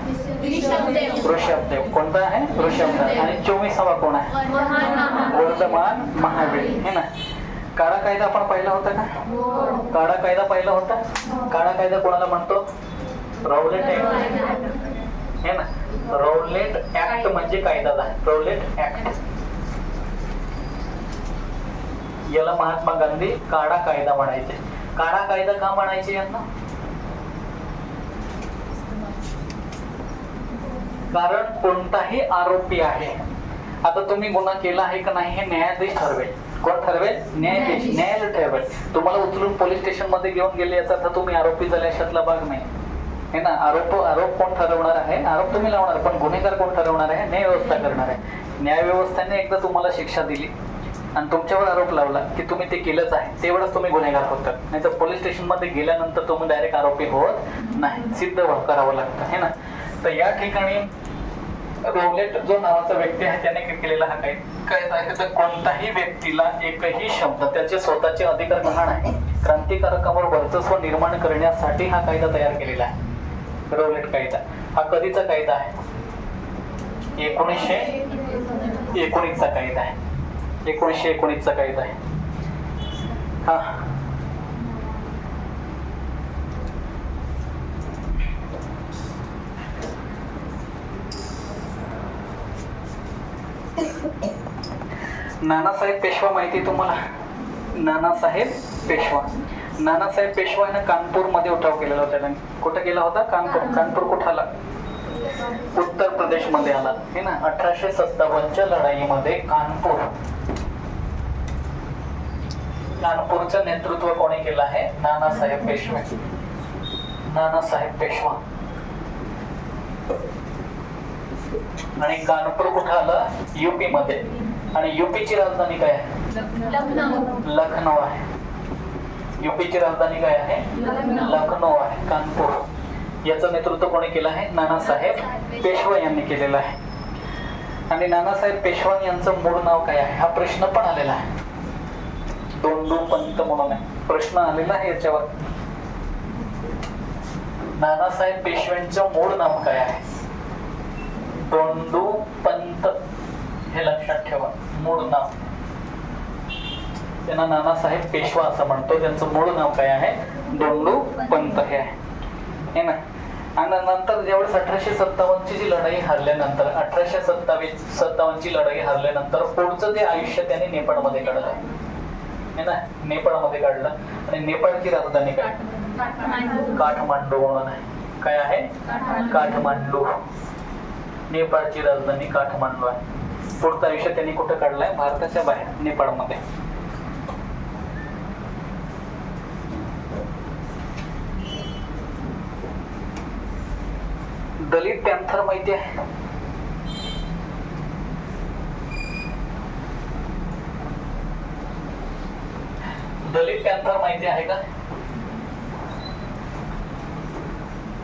S2: ऋषभदेव. कोणता आहे? ऋषभदेव. आणि 24वा कोण आहे? वर्धमान महावीर. हे ना, काळा कायदा आपण पाहिला होता का? काळा कायदा पाहिला होता. काळा कायदा कोणाला म्हणतो? रौलेट ऍक्ट. हे ना, रौलेट ऍक्ट म्हणजे कायदा. रौलेट ऍक्ट. याला महात्मा गांधी काळा कायदा म्हणायचे. काळा कायदा का म्हणायचे यांना? कारण कोणताही आरोपी आहे, आता तुम्ही गुन्हा केला आहे का नाही हे न्यायाधीश ठरवेल. कोण ठरवेल? न्यायाधीश. न्यायालय ठरवेल. तुम्हाला उचलून पोलीस स्टेशन मध्ये घेऊन गेले याचा अर्थ तुम्ही आरोपी झाले अशातला भाग नाही. हे ना, आरोप कोण ठरवणार आहे? आरोप तुम्ही लावणार, पण गुन्हेगार कोण ठरवणार आहे? न्याय व्यवस्था करणार आहे. न्याय व्यवस्थेने एकदा तुम्हाला शिक्षा दिली आणि तुमच्यावर आरोप लावला की तुम्ही ते केलंच आहे, तेवढंच तुम्ही गुन्हेगार होतात. नाही तर पोलीस स्टेशनमध्ये गेल्यानंतर तुम्ही डायरेक्ट आरोपी होत नाही, सिद्ध करावं लागतं है ना. तर या ठिकाणी रोलेट जो नावाचा व्यक्ती आहे त्याने केलेला हा कायदा आहे. तर कोणत्याही व्यक्तीला एकही शब्द त्याचे स्वतःचे अधिकार गहाण आहे क्रांतिकारकांवर वर्चस्व निर्माण करण्यासाठी हा कायदा तयार केलेला आहे. रोलेट कायदा हा कधीचा कायदा आहे? 1919 चा कायदा आहे. 1919 चा कायदा आहे हा. नानासाहेब पेशवा माहिती तुम्हाला? नानासाहेब पेशवा यानं कानपूर मध्ये उठाव केलेला होता त्यांनी. कुठं केला होता? कानपूर कुठं आला? उत्तर प्रदेश मध्ये आला है ना. 1857च्या लढाईमध्ये कानपूरचं नेतृत्व कोणी केलं आहे? नानासाहेब पेशवा. आणि कानपूर कुठं आलं? युपी मध्ये. आणि युपीची राजधानी काय आहे? लखनौ आहे. युपीची राजधानी काय आहे? लखनौ आहे. कानपूर याचं नेतृत्व कोणी केलं आहे? नानासाहेब पेशवा यांनी केलेलं आहे. आणि नानासाहेब पेशवा यांचं मूळ नाव काय आहे हा प्रश्न पण आलेला आहे. दोंडू पंत म्हणून आहे, प्रश्न आलेला आहे याच्यावर. नानासाहेब पेशव्यांचं मूळ नाव काय आहे? दोंडू पंत, हे लक्षात ठेवा. मूळ नाव त्यांना नानासाहेब पेशवा असं म्हणतो. त्यांचं मूळ नाव काय आहे? दोंडू पंत हे आहे ना. आणि नंतर ज्यावेळेस 1857ची जी लढाई हरल्यानंतर 1857 ची लढाई हरल्यानंतर पुढचं जे आयुष्य त्याने नेपाळमध्ये काढलं आहे ना. नेपाळमध्ये काढलं. आणि नेपाळची राजधानी काय? काठमांडू म्हणून आहे. काय आहे? काठमांडू. नेपाळची राजधानी काठमांडू आहे. पुढचं आयुष्य त्यांनी कुठं काढलंय? भारताच्या बाहेर, नेपाळमध्ये. दलित पॅन्थर माहिती आहे? दलित पॅन्थर माहिती आहे का?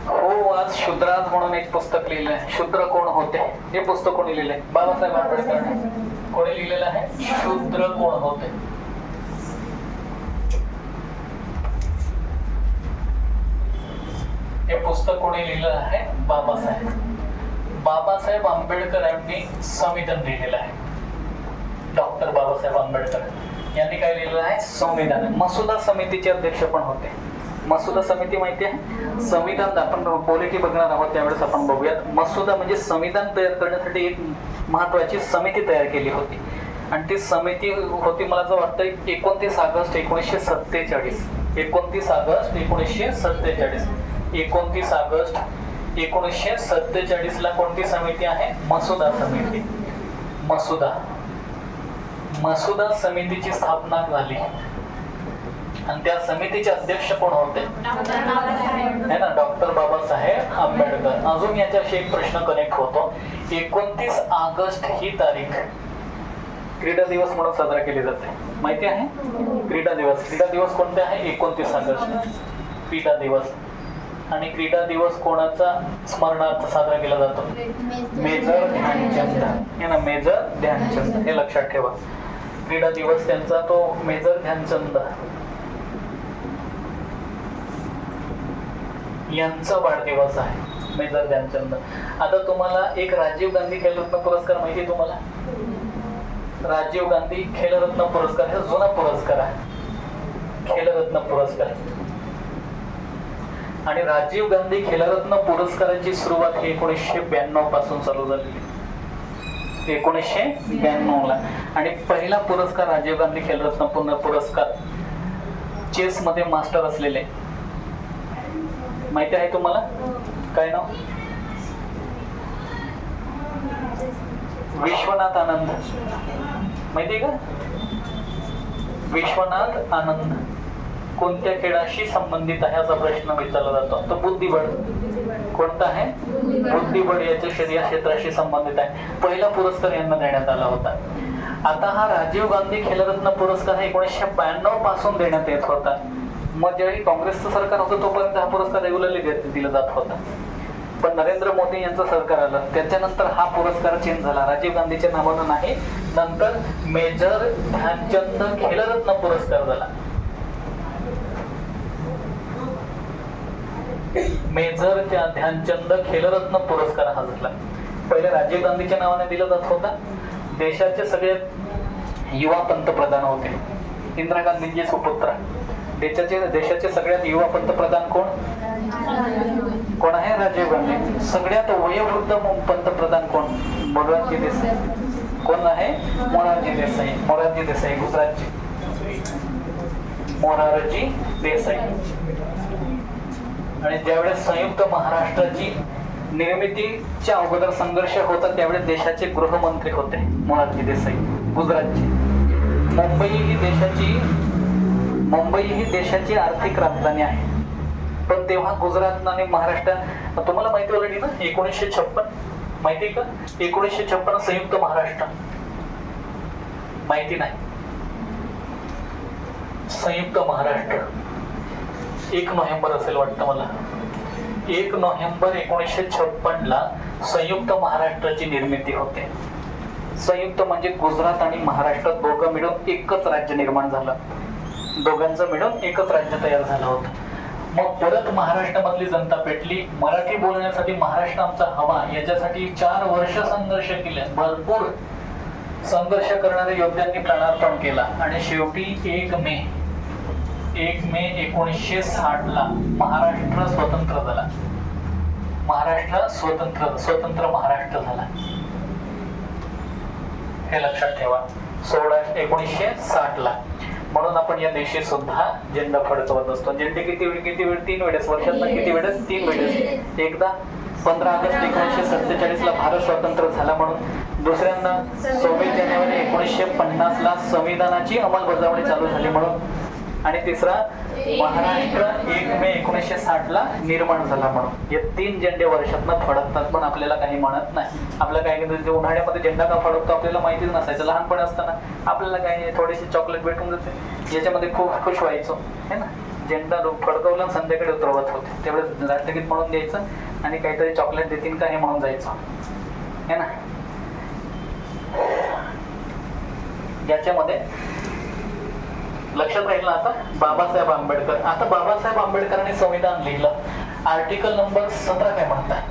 S2: हो, आज शूद्राज म्हणून एक पुस्तक लिहिलंय. शूद्र कोण होते हे पुस्तक कोणी लिहिलंय? बाबासाहेब आंबेडकर. कोणी लिहिलेलं आहे? शूद्र कोण होते. हे पुस्तक कोणी लिहिलं आहे? बाबासाहेब आंबेडकर यांनी संविधान लिहिलेलं आहे. डॉक्टर बाबासाहेब आंबेडकर यांनी काय लिहिलेलं आहे? संविधान. मसुदा समितीचे अध्यक्ष पण होते. मसुदा समिती माहिती आहे? संविधान आपण पॉलिटी बघणार आहोत त्यावेळेस आपण बघूयात. मसुदा म्हणजे संविधान तयार करण्यासाठी एक महत्वाची समिती तयार केली होती. आणि ती समिती होती, मला असं वाटतं, 29 ऑगस्ट 1947. 29 ऑगस्ट 1947. 29 ऑगस्ट 1947 ला कोणती समिती आहे? मसुदा समिती. मसुदा समितीची स्थापना झाली. आणि त्या समितीचे अध्यक्ष कोण होते? है ना, डॉक्टर बाबासाहेब आंबेडकर. अजून याच्याशी एक प्रश्न कनेक्ट होतो. 29 ऑगस्ट ही तारीख क्रीडा दिवस म्हणून साजरा केली जाते. माहिती आहे? क्रीडा दिवस कोणते आहे? 29 ऑगस्ट क्रीडा दिवस. आणि क्रीडा दिवस कोणाचा स्मरणार्थ साजरा केला जातो? मेजर ध्यानचंद हे ना. मेजर ध्यानचंद हे लक्षात ठेवा. क्रीडा दिवस त्यांचा तो मेजर ध्यानचंद यांचा वाढदिवस आहे. मेजर ध्यानचंद. आता तुम्हाला एक राजीव गांधी खेलरत्न पुरस्कार माहिती आहे तुम्हाला? राजीव गांधी खेलरत्न पुरस्कार हे जुना पुरस्कार आहे. खेलरत्न पुरस्कार. आणि राजीव गांधी खेलरत्न पुरस्काराची सुरुवात ही 1992 पासून चालू झाली. 1992 ला. आणि पहिला पुरस्कार राजीव गांधी खेलरत्न पुरस्कार चेस मध्ये मास्टर असलेले माहिती आहे तुम्हाला? काय नाव? विश्वनाथ आनंद. माहिती आहे का? विश्वनाथ आनंद कोणत्या खेळाशी संबंधित आहे असा प्रश्न विचारला जातो. तो बुद्धिबळ. कोणता आहे? बुद्धिबळ याच्या क्षेत्राशी संबंधित आहे. पहिला पुरस्कार यांना देण्यात आला होता. आता हा राजीव गांधी खेलरत्न पुरस्कार 1992 पासून देण्यात येत होता. मग ज्यावेळी काँग्रेसचं सरकार होतं तोपर्यंत हा पुरस्कार रेग्युलरली दिला जात होता. पण नरेंद्र मोदी यांचं सरकार आलं त्याच्यानंतर हा पुरस्कार चेंज झाला. राजीव गांधीच्या नावानं नाही, नंतर मेजर ध्यानचंद खेलरत्न पुरस्कार झाला. मेजर ध्यानचंद खेलरत्न पुरस्कार हा झाला. पहिले राजीव गांधीच्या नावाने दिला जात होता. देशाचे सगळ्यात युवा पंतप्रधान होते इंदिरा गांधींचे सुपुत्र. देशाचे सगळ्यात युवा पंतप्रधान कोण आहे? राजीव गांधी. सगळ्यात वयोवृद्ध पंतप्रधान कोण? मोरारजी देसाई. कोण आहे? मोरारजी देसाई. मोरारजी देसाई गुजरातचे. मोरारजी देसाई. आणि ज्यावेळेस संयुक्त महाराष्ट्राची निर्मितीच्या अगोदर संघर्ष होता त्यावेळेस देशाचे गृहमंत्री होते मोरारजी देसाई गुजरातचे. मुंबई ही देशाची आर्थिक राजधानी आहे. पण तेव्हा गुजरात आणि महाराष्ट्र तुम्हाला माहिती ऑलरेडी ना 1956 माहिती का? 1956 संयुक्त महाराष्ट्र माहिती नाही. संयुक्त महाराष्ट्र 1 नोव्हेंबर असेल वाटतं मला. 1 नोव्हेंबर 1956 ला संयुक्त महाराष्ट्राची निर्मिती होते. संयुक्त म्हणजे गुजरात आणि महाराष्ट्र दोघं मिळून एकच राज्य निर्माण झालं. दोघांचं मिळून एकच राज्य तयार झालं होतं. मग परत महाराष्ट्रामधली जनता पेटली. मराठी बोलण्यासाठी महाराष्ट्र आमचा हवा याच्यासाठी 4 वर्ष संघर्ष केले. भरपूर संघर्ष करणाऱ्या योद्ध्यांनी प्राणार्पण केला आणि शेवटी 1 मे 1960 ला महाराष्ट्र स्वतंत्र झाला. महाराष्ट्र स्वतंत्र महाराष्ट्र झाला. हे लक्षात ठेवा. 1960 ला. म्हणून आपण या दिवशी सुद्धा झेंडा फडकवत असतो. झेंडे किती वेळ 3 वेळेस वर्षातून किती वेळेस 3 वेळेस. एकदा 15 ऑगस्ट 1947 ला भारत स्वतंत्र झाला म्हणून, दुसऱ्यांदा 26 जानेवारी 1950 ला संविधानाची अंमलबजावणी चालू झाली म्हणून, आणि तिसरा महाराष्ट्र 1 मे 1960 ला निर्माण झाला म्हणून. हे 3 झेंडे वर्षातनं फडकतात. पण आपल्याला काही म्हणत नाही. आपल्याला काय उन्हाळ्यामध्ये झेंडा का फडकतो आपल्याला माहितीच नसायचं. लहानपणी असताना आपल्याला काही थोडीशी चॉकलेट भेटून जाते याच्यामध्ये खूप खुश व्हायचो है ना. झेंडा फडकवला संध्याकाळी उतरवत होते तेवढेच राष्ट्रगीत म्हणून द्यायचं आणि काहीतरी चॉकलेट देतील का हे म्हणून जायचं है ना. याच्यामध्ये लक्षात राहील ना आता बाबासाहेब आंबेडकर. आता बाबासाहेब आंबेडकरांनी संविधान लिहिलं. आर्टिकल नंबर 17 काय म्हणताय?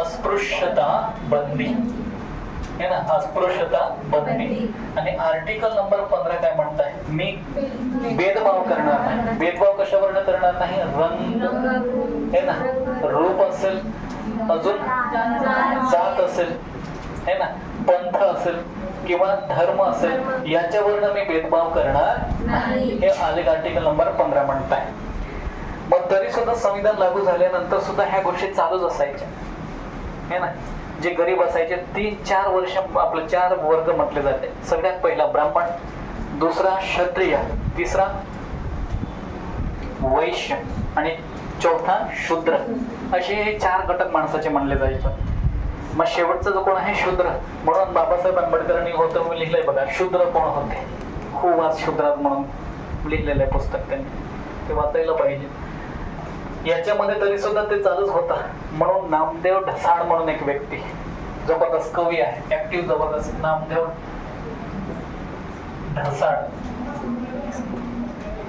S2: अस्पृश्यता बंदी है ना. अस्पृश्यता बंदी. आणि आर्टिकल नंबर 15 काय म्हणताय? मी भेदभाव करणार नाही. भेदभाव कशावरनं करणार नाही? रंग है ना, रूप असेल, अजून जात असेल है ना, पंथ असेल किंवा धर्म असेल याच्यावरनं मी भेदभाव करणार नाही. हे आर्टिकल नंबर 15 म्हणताय. मग तरी सुद्धा संविधान लागू झाल्यानंतर सुद्धा ह्या गोष्टी चालूच असायच्या है ना. जे गरीब असायचे 3-4 वर्ष आपलं 4 वर्ग म्हटले जाते. सगळ्यात पहिला ब्राह्मण, दुसरा क्षत्रिय, तिसरा वैश्य आणि चौथा शूद्र, असे 4 घटक माणसाचे मानले जायचे. मग शेवटचा जो कोण आहे? शूद्र. म्हणून बाबासाहेब आंबेडकरांनी होतं लिहिलंय बघा, शूद्र कोण होते? खूप आज शूद्रात म्हणून लिहिलेलं आहे पुस्तक त्यांनी. ते वाचायला पाहिजे. याच्यामध्ये तरी सुद्धा ते चालूच होता. म्हणून नामदेव ढसाळ म्हणून एक व्यक्ती जबरदस्त कवी आहे, ऍक्टिव्ह जबरदस्त, नामदेव ढसाळ.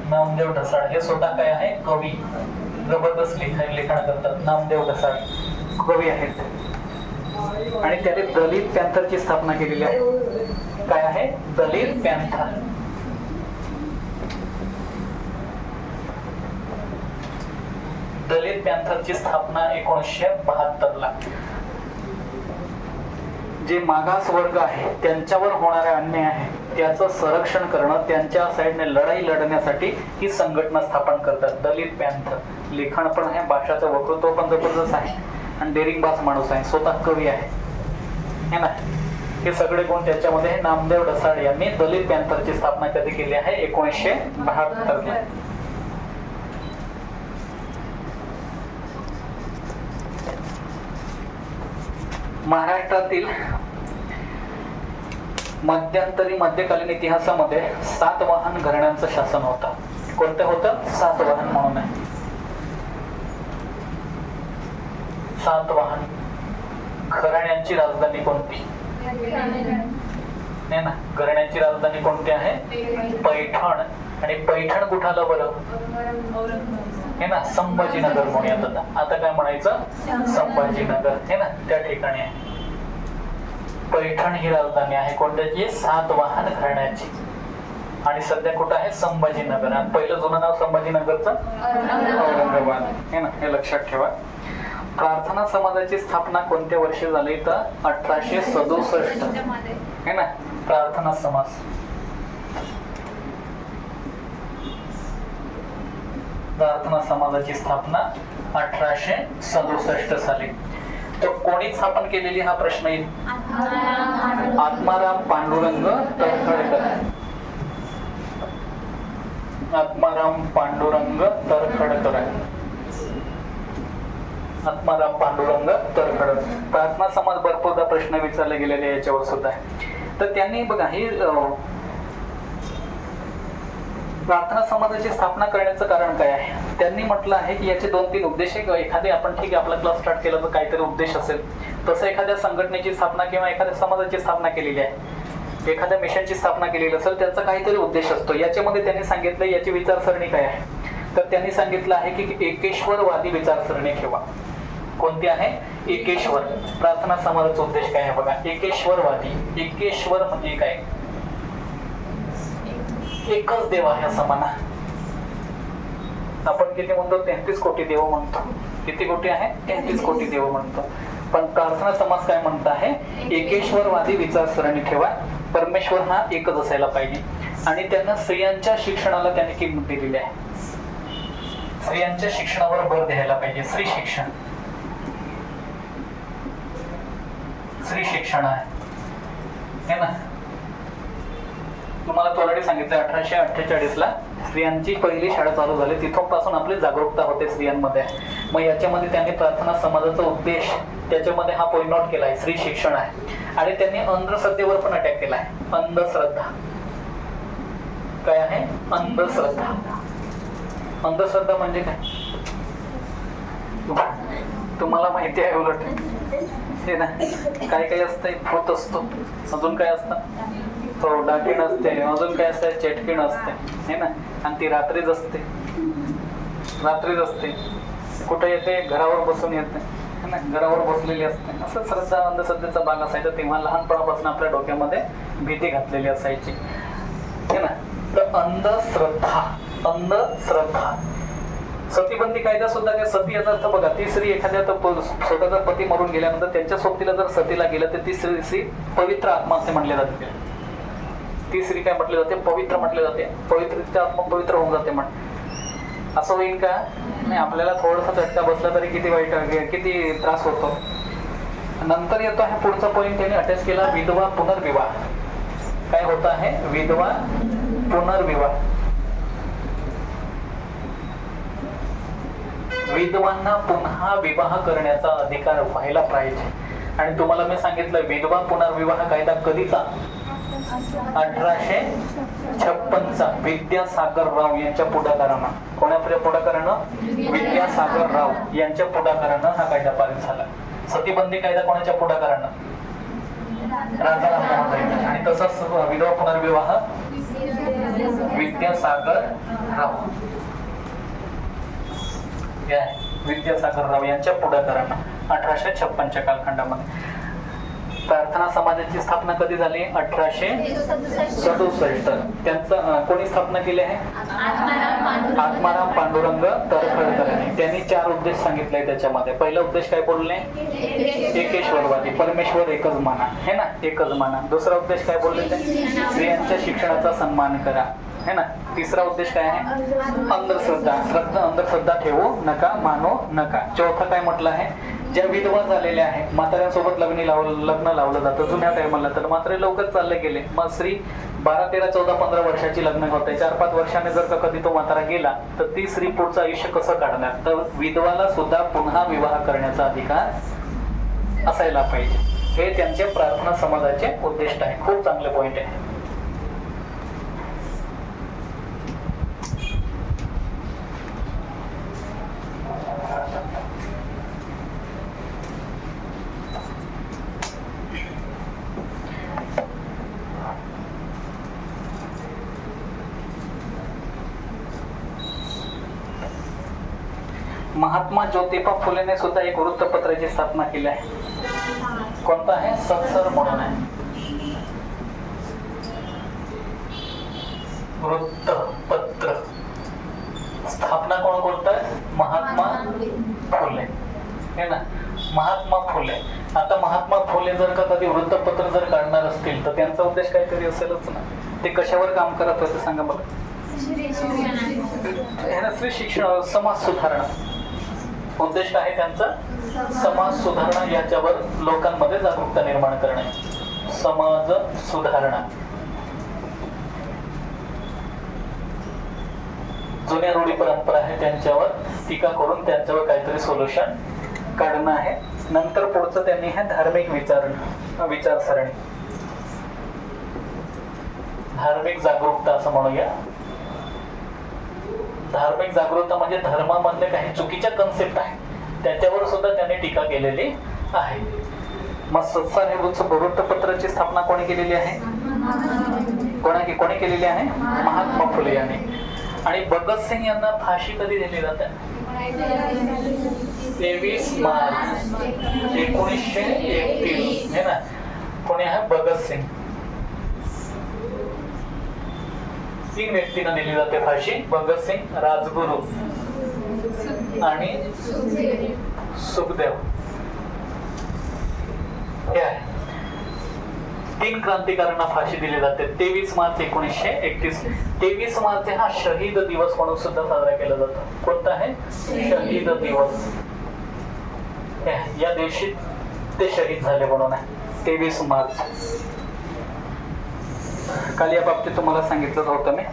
S2: नामदेव ढसाळ हे स्वतः काय आहे? कवी. जबरदस्त लिखाण करतात. नामदेव ढसाळ कवी आहेत आणि त्याने दलित पॅन्थरची स्थापना केलेली आहे. काय आहे? दलित पॅन्थर. दलित पॅन्थरची स्थापना 1972 ला. जे मागास वर्ग आहे त्यांच्यावर होणारा अन्याय आहे त्याचं संरक्षण करणं, त्यांच्या साईडने लढाई लढण्यासाठी ही संघटना स्थापन करतात. दलित पॅन्थर. लिखाण पण आहे, भाषाचं वक्तृत्व पण जबरदस्त आहे आणि डेरिंगबाज माणूस आहे, स्वतः कवी आहे है ना. हे सगळे गुण त्याच्यामध्ये. नामदेव ढसाळ यांनी दलित पॅन्थरची स्थापना कधी केली आहे? 1972 ला. महाराष्ट्रातील मध्यंतरी मध्यकालीन इतिहासामध्ये सातवाहन घराण्यांचं शासन होतं. कोणतं होतं? सातवाहन म्हणून आहे. सातवाहन घराण्यांची राजधानी कोणती? नाही ना, घराण्यांची राजधानी कोणती आहे? पैठण. आणि पैठण कुठं आलं बरं? हे ना, संभाजीनगर म्हणूयात. आता काय म्हणायचं? संभाजीनगर, हे ना, त्या ठिकाणी आहे. पैठण ही राजधानी आहे कोणत्याची? सातवाहन घराण्याची. आणि सध्या कुठं आहे? संभाजीनगर. आणि पहिलं जुनं नाव संभाजीनगरचं औरंगाबाद, हे ना, हे लक्षात ठेवा. प्रार्थना समाजाची स्थापना कोणत्या वर्षी झाली? तर 1867, हे ना, प्रार्थना समाज. प्रार्थना समाजाची स्थापना 1867 साली. तर कोणी स्थापन केलेली हा प्रश्न येईल. आत्माराम पांडुरंग तर्खडकर. आत्माराम पांडुरंग तर्खडकर आहे. आत्माराम पांडुरंग तर्खडकर. प्रार्थना समाज भरपूरदा प्रश्न विचारले गेलेले याच्यावर सुद्धा आहे. तर त्यांनी बघा ही प्रार्थना समाजाची स्थापना करण्याचं कारण काय आहे? त्यांनी म्हटलं आहे की याचे 2-3 उद्देश आहे. एखादे आपण ठीक आहे आपला क्लास स्टार्ट केला तर काहीतरी उद्देश असेल, तसं एखाद्या संघटनेची स्थापना किंवा एखाद्या समाजाची स्थापना केलेली आहे, एखाद्या मिशनची स्थापना केलेली असेल, त्यांचा काहीतरी उद्देश असतो. याच्यामध्ये त्यांनी सांगितलं याची विचारसरणी काय आहे. तर त्यांनी सांगितलं आहे की एकेश्वरवादी विचारसरणी ठेवा. कोणती आहे? एकेश्वर. प्रार्थना समाजाचा उद्देश काय आहे बघा? एकेश्वरवादी. एकेश्वर म्हणजे काय? एकच देव आहे असं म्हणा. आपण किती म्हणतो? 33 कोटी देव म्हणतो. किती कोटी आहे? 33 कोटी देव म्हणतो. पण प्रार्थना समाज काय म्हणत आहे? एकेश्वरवादी विचारसरणी ठेवा. परमेश्वर हा एकच असायला पाहिजे. आणि त्यांना स्त्रियांच्या शिक्षणाला त्यांनी किंमत दिलेली आहे. स्त्रियांच्या शिक्षणावर भर द्यायला पाहिजे. स्त्री शिक्षण, स्त्री शिक्षण आहे, हे ना. तुम्हाला ऑलरेडी सांगितलं 1848 ला स्त्रियांची पहिली शाळा चालू झाली. तिथून पासून आपली जागरूकता होते स्त्रियांमध्ये. मग याच्यामध्ये त्यांनी प्रार्थना समाजाचा उद्देश त्याच्यामध्ये हा पॉइंट आउट केला आहे. स्त्री शिक्षण आहे. आणि त्यांनी अंधश्रद्धेवर पण अटॅक केला आहे. अंधश्रद्धा काय आहे? अंधश्रद्धा. अंधश्रद्धा म्हणजे काय? तुम्हाला माहिती आहे उलट, हे ना. काय काय असतं? भूत असतो. अजून काय असतं? हो, डाकीण असते. अजून काय असते? चेटकीण असते, हे ना. आणि ती रात्रीच असते. रात्रीच असते. कुठे येते? घरावर बसून येते, है ना. घरावर बसलेली असते. असं श्रद्धा अंधश्रद्धेचा भाग असायचा. तेव्हा लहानपणापासून आपल्या डोक्यामध्ये भीती घातलेली असायची, हे ना. तर अंधश्रद्धा. अंधश्रद्धा. सतीबंदी कायदा सुद्धा काय? सती याचा अर्थ बघा, ती स्त्री एखाद्या स्वतःचा पती मरून गेल्यानंतर त्यांच्या सोबतीला जर सतीला गेलं तर ती स्त्री पवित्र आत्मा असे म्हणले जाते. ती स्त्री काय म्हटले जाते? पवित्र म्हटले जाते. पवित्र आत्मा पवित्र होऊन जाते म्हण. असं होईल का? नाही. आपल्याला थोडासा झटका बसला तरी किती वाईट, किती त्रास होतो. नंतर येतो आहे पुढचा पॉईंट त्यांनी अटॅच केला, विधवा पुनर्विवाह. काय होत आहे? विधवा पुनर्विवाह. विधवांना पुन्हा विवाह करण्याचा अधिकार व्हायला पाहिजे. आणि तुम्हाला मी सांगितलं विधवा पुनर्विवाह कायदा कधीचा? 1856चा. विद्यासागर राव यांच्या पुढाकारानं. कोणाच्या पुढाकारानं? विद्यासागर राव यांच्या पुढाकारानं हा कायदा पारित झाला. सतीबंदी कायदा कोणाच्या पुढाकारानं? राजाराम मोहन. आणि तसंच विधवा पुनर्विवाह विद्यासागर राव, विद्यासागर राव यांच्या पुढाकारानं 1856च्या कालखंडामध्ये. प्रार्थना समाजाची स्थापना कधी झाली? 1867. त्यांचं कोणी स्थापना केली आहे? आत्माराम पांडुरंग तर्खडकर. त्यांनी 4 उद्देश सांगितले त्याच्यामध्ये. पहिला उद्देश काय बोलले? एकेश्वरवादी. परमेश्वर एकच माना, हे ना, एकच माना. दुसरा उद्देश काय बोलले ते? स्त्रियांच्या शिक्षणाचा सन्मान करा, है ना. तिसरा उद्देश काय आहे? अंधश्रद्धा. अंधश्रद्धा ठेवू नका, मानू नका. चौथा काय म्हटलं आहे? ज्या विधवा झालेल्या आहेत, म्हाताऱ्यांसोबत लग्न लावलं जातं जुन्या टायमाला, तर मात्र लवकर चालले गेले. मग स्त्री 12, 13, 14, 15 वर्षाची लग्न होते. 4-5 वर्षाने जर का कधी तो म्हातारा गेला तर ती स्त्री पुढचं आयुष्य कसं काढणार? तर विधवाला सुद्धा पुन्हा विवाह करण्याचा अधिकार असायला पाहिजे. हे त्यांचे प्रार्थना समाजाचे उद्दिष्ट आहे. खूप चांगले पॉइंट आहे. महात्मा ज्योतिबा फुलेने सुद्धा एक वृत्तपत्राची स्थापना केली आहे. कोणतं आहे? सत्सर म्हणून आहे. वृत्तपत्र स्थापना कोण करतोय? महात्मा फुले, हे ना, महात्मा फुले. आता महात्मा फुले जर का कधी वृत्तपत्र जर काढणार असतील तर त्यांचा उद्देश काहीतरी असेलच ना. ते कशावर काम करत होते सांगा मला? हे ना, स्त्री शिक्षण, समाज सुधारणा. उद्देश आहे त्यांचा समाज सुधारणा, याच्यावर लोकांमध्ये जागरूकता निर्माण करणे. समाज सुधारणा. जुन्या रूढी परंपरा आहे त्यांच्यावर टीका करून त्यांच्यावर काहीतरी सोल्युशन काढणं आहे. नंतर पुढचं त्यांनी आहे धार्मिक विचारसरणी, धार्मिक जागरूकता असं म्हणूया. धार्मिक जागरूकता म्हणजे धर्मामधले काही चुकीच्या कन्सेप्ट आहे त्याच्यावर सुद्धा त्यांनी टीका केलेली आहे. मग सत्सार हे वृत्तपत्राची स्थापना कोणी केलेली आहे? कोणी केलेली आहे? महात्मा फुले यांनी. आणि भगतसिंग यांना फाशी कधी दिली जाते? 23 मार्च 1931 हे ना. कोणी आहे? भगतसिंग. 3 व्यक्तींना दिली जाते फाशी. भगतसिंग, राजगुरू आणि सुखदेव. हे आहे 3 क्रांतिकारकांना फाशी दिली जाते 23 मार्च 1931. 23 मार्च हा शहीद दिवस म्हणून सुद्धा साजरा केला जातो. कोणता आहे? शहीद दिवस. या दिवशी ते शहीद झाले म्हणून आहे 23 मार्च. काल या बाबतीत तुम्हाला सांगितलं होतं मी.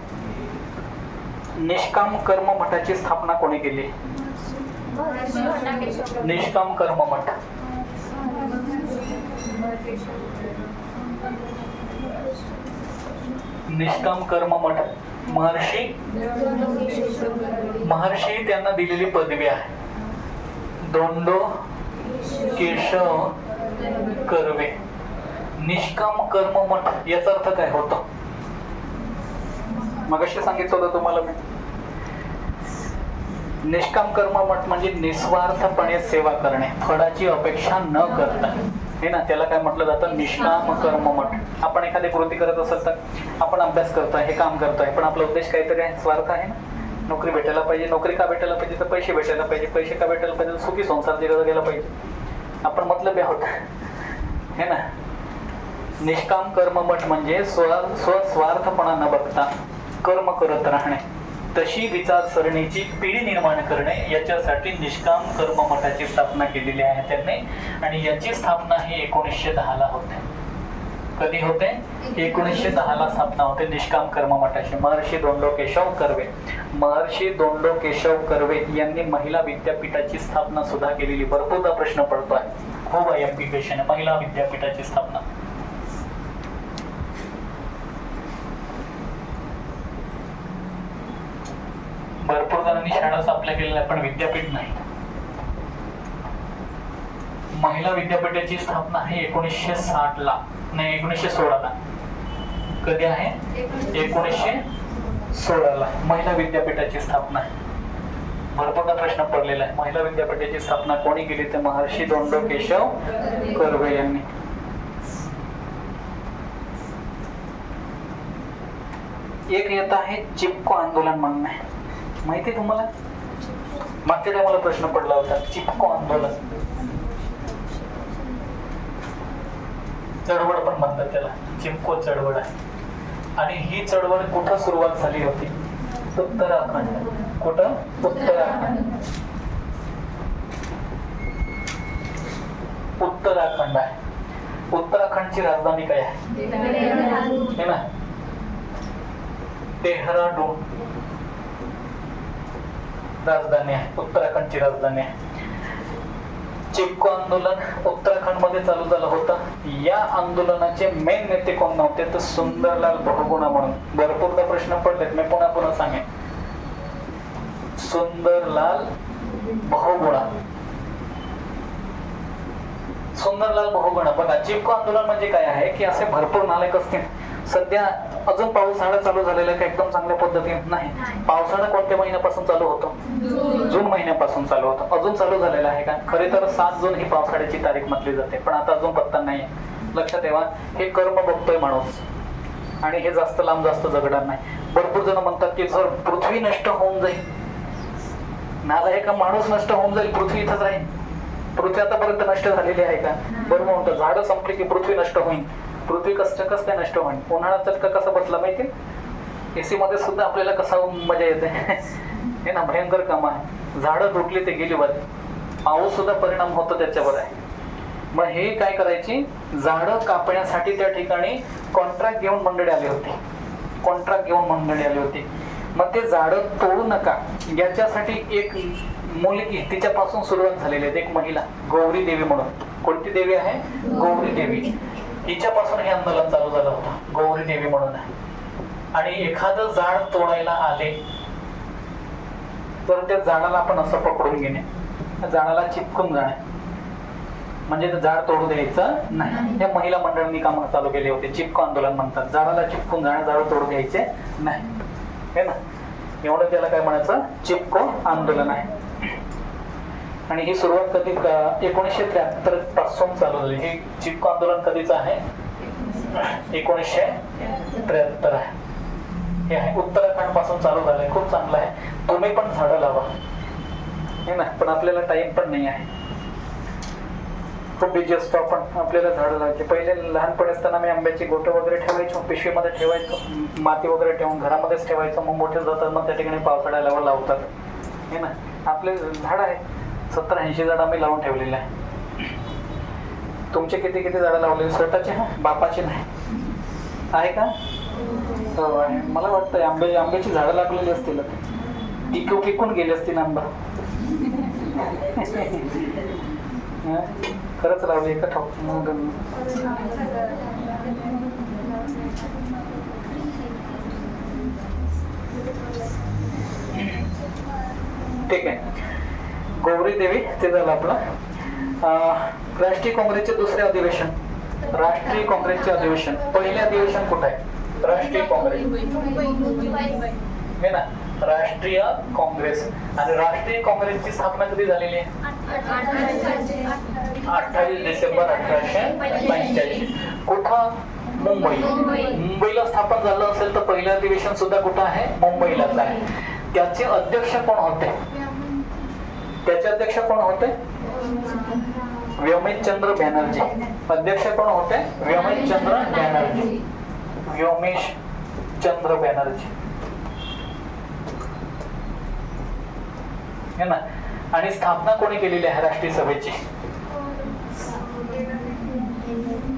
S2: निष्काम कर्म मठाची स्थापना कोणी केली? निष्काम कर्म मठ. निष्काम कर्म मठ महर्षी त्यांना दिलेली पदवी आहे. दोंडो केशव कर्वे. निष्काम कर्म मठ याचा अर्थ काय होतो? मगाशी सांगितलं होतं तुम्हाला मी. निष्काम कर्म मठ म्हणजे निस्वार्थपणे सेवा करणे, फळाची अपेक्षा न करता, हे ना. त्याला काय म्हटलं जातं? निष्काम कर्म मठ. आपण एखादी कृती करत असेल तर आपण अभ्यास करतोय, हे काम करतोय, पण आपला उद्देश काहीतरी आहे, स्वार्थ आहे ना. नोकरी भेटायला पाहिजे. नोकरी का भेटायला पाहिजे? तर पैसे भेटायला पाहिजे. पैसे का भेटायला पाहिजे? सुखी संसार जगायला गेला पाहिजे. आपण मतलबी आहोत, हे ना. निष्काम कर्म मठ म्हणजे स्वस्वार्थपणा न बघता कर्म करत राहणे, तशी विचारसरणीची पिढी निर्माण करणे, याच्यासाठी निष्काम कर्म मठाची स्थापना केलेली आहे त्यांनी. आणि याची स्थापना ही 1910 ला होते. कधी होते? 1910 ला स्थापना होते निष्काम कर्म मठाची. महर्षी दोंडो केशव कर्वे. महर्षी दोंडो केशव कर्वे यांनी महिला विद्यापीठाची स्थापना सुद्धा केलेली. भरपूरदा प्रश्न पडतोय, खूप एम्प्लिकेशन आहे. महिला विद्यापीठाची स्थापना. भरपूर जणांनी शाळा स्थापना केलेल्या, पण विद्यापीठ नाही. महिला विद्यापीठाची स्थापना आहे 1960 ला, नाही 1916 ला. कधी आहे? 1916 ला महिला विद्यापीठाची स्थापना आहे. भरपूरदा प्रश्न पडलेला आहे. महिला विद्यापीठाची स्थापना कोणी केली? तर महर्षी दोंडो केशव कर्वे यांनी. एक येत आहे चिपको आंदोलन म्हणून आहे. माहिती आहे तुम्हाला? मागच्या टायमाला प्रश्न पडला होता. चिपको आंदोलन, चळवळ पण म्हणतात त्याला. चिपको चळवळ आहे. आणि ही चळवळ कुठं सुरुवात झाली होती? उत्तराखंड. कुठं? उत्तराखंड. उत्तराखंड आहे. उत्तराखंडची राजधानी काय आहे? है ना, डेहराडून राजधानी आहे. उत्तराखंडची राजधानी आहे. चिपको आंदोलन उत्तराखंड मध्ये चालू झालं होतं या आंदोलनाचे मेन नेते कोण नव्हते तर सुंदरलाल बहुगुणा म्हणून. भरपूरदा प्रश्न पडलेत, मी पुन्हा पुन्हा सांगेन. सुंदरलाल बहुगुणा. सुंदरलाल बहुगुणा. बघा, चिपको आंदोलन म्हणजे काय आहे की असे भरपूर नालायक असतील. सध्या अजून पावसाळा चालू झालेला का एकदम चांगल्या पद्धतीने नाही. पावसाळा कोणत्या महिन्यापासून चालू होतो? जून महिन्यापासून चालू होतो. अजून चालू झालेला आहे का? खरे तर 7 जून ही पावसाळ्याची तारीख म्हटली जाते, पण आता अजून पत्ता नाही. लक्षात ठेवा, हे कर्म बघतोय माणूस आणि हे जास्त लांब जास्त जगणार नाही. भरपूर जण म्हणतात की जर पृथ्वी नष्ट होऊन जाईल, नालायक का माणूस नष्ट होऊन जाईल, पृथ्वी इथंच राहील. पृथ्वी आतापर्यंत नष्ट झालेली आहे का? बरोबर म्हणतात, झाडं संपली की पृथ्वी नष्ट होईल. पृथ्वी कसं काय नष्ट होईल? उन्हाळा चटका कसा बसला माहिती? एसी मध्ये सुद्धा आपल्याला कसा मजा येते हे ना, भयंकर काम आहे. झाडं तुटली ते गेली वर, पाऊस सुद्धा परिणाम होतो त्याच्यावर आहे. मग हे काय करायची, झाडं कापण्यासाठी त्या ठिकाणी कॉन्ट्रॅक्ट घेऊन मंडळी आली होती. कॉन्ट्रॅक्ट घेऊन मंडळी आली होती. मग ते झाडं तोडू नका याच्यासाठी एक मुलगी, तिच्यापासून सुरुवात झालेली आहे. एक महिला गौरी देवी म्हणून. कोणती देवी आहे? गौरी देवी. हिच्यापासून हे आंदोलन चालू झालं होतं, गौरी देवी म्हणून. आणि एखादं झाड तोडायला आले तर त्या झाडाला आपण असं पकडून घेणे, झाडाला चिपकून जाणे, म्हणजे झाड तोडू द्यायचं नाही. हे महिला मंडळांनी काम चालू केले होते. चिपको आंदोलन म्हणतात. झाडाला चिपकून जाणे, झाड तोडू द्यायचे नाही, हे ना. एवढं त्याला काय म्हणायचं, चिपको आंदोलन आहे. आणि ही सुरुवात कधी 1973 पासून चालू झाली. हे चिपको आंदोलन कधीच आहे? 1973 आहे. हे आहे उत्तराखंड पासून चालू झालंय. खूप चांगलं आहे. तुम्ही पण झाडं लावा, हे ना. पण आपल्याला टाइम पण नाही आहे, खूप बिझी असतो आपण. आपल्याला झाडं लावायची. पहिले लहानपणी असताना मी आंब्याची गोटं वगैरे ठेवायचो, पिशवीमध्ये ठेवायचो, माती वगैरे ठेवून घरामध्येच ठेवायचो. मग मोठे जातात, मग त्या ठिकाणी पावसाळ्याला लावतात, हे ना. आपले झाड आहे 70-80 झाड आम्ही लावून ठेवलेले आहे. तुमचे किती झाडं लावलेले? स्वतःचे? बापाचे नाही आहे का? हो आहे. मला वाटतं आंब्याची झाडं लागलेली असतील, पिकून गेले असतील आंबा. खरंच लावली का ठाऊक? ठीक आहे. गौरी देवी ते झालं आपलं. राष्ट्रीय काँग्रेसचे दुसरे अधिवेशन, राष्ट्रीय काँग्रेसचे अधिवेशन. पहिले अधिवेशन कुठं आहे? राष्ट्रीय काँग्रेस, हे ना. राष्ट्रीय काँग्रेस. आणि राष्ट्रीय काँग्रेसची स्थापना कधी झालेली आहे? 28 डिसेंबर 1885. कुठं? मुंबई. मुंबईला स्थापन झालं असेल तर पहिलं अधिवेशन सुद्धा कुठं आहे? मुंबईलाच आहे. त्याचे अध्यक्ष कोण होते? त्याचे अध्यक्ष कोण होते? व्योमेशचंद्र बॅनर्जी. अध्यक्ष कोण होते? व्योमेशचंद्र बॅनर्जी. व्योमेशचंद्र बॅनर्जी, है ना. आणि स्थापना कोणी केलेली आहे राष्ट्रीय सभेची?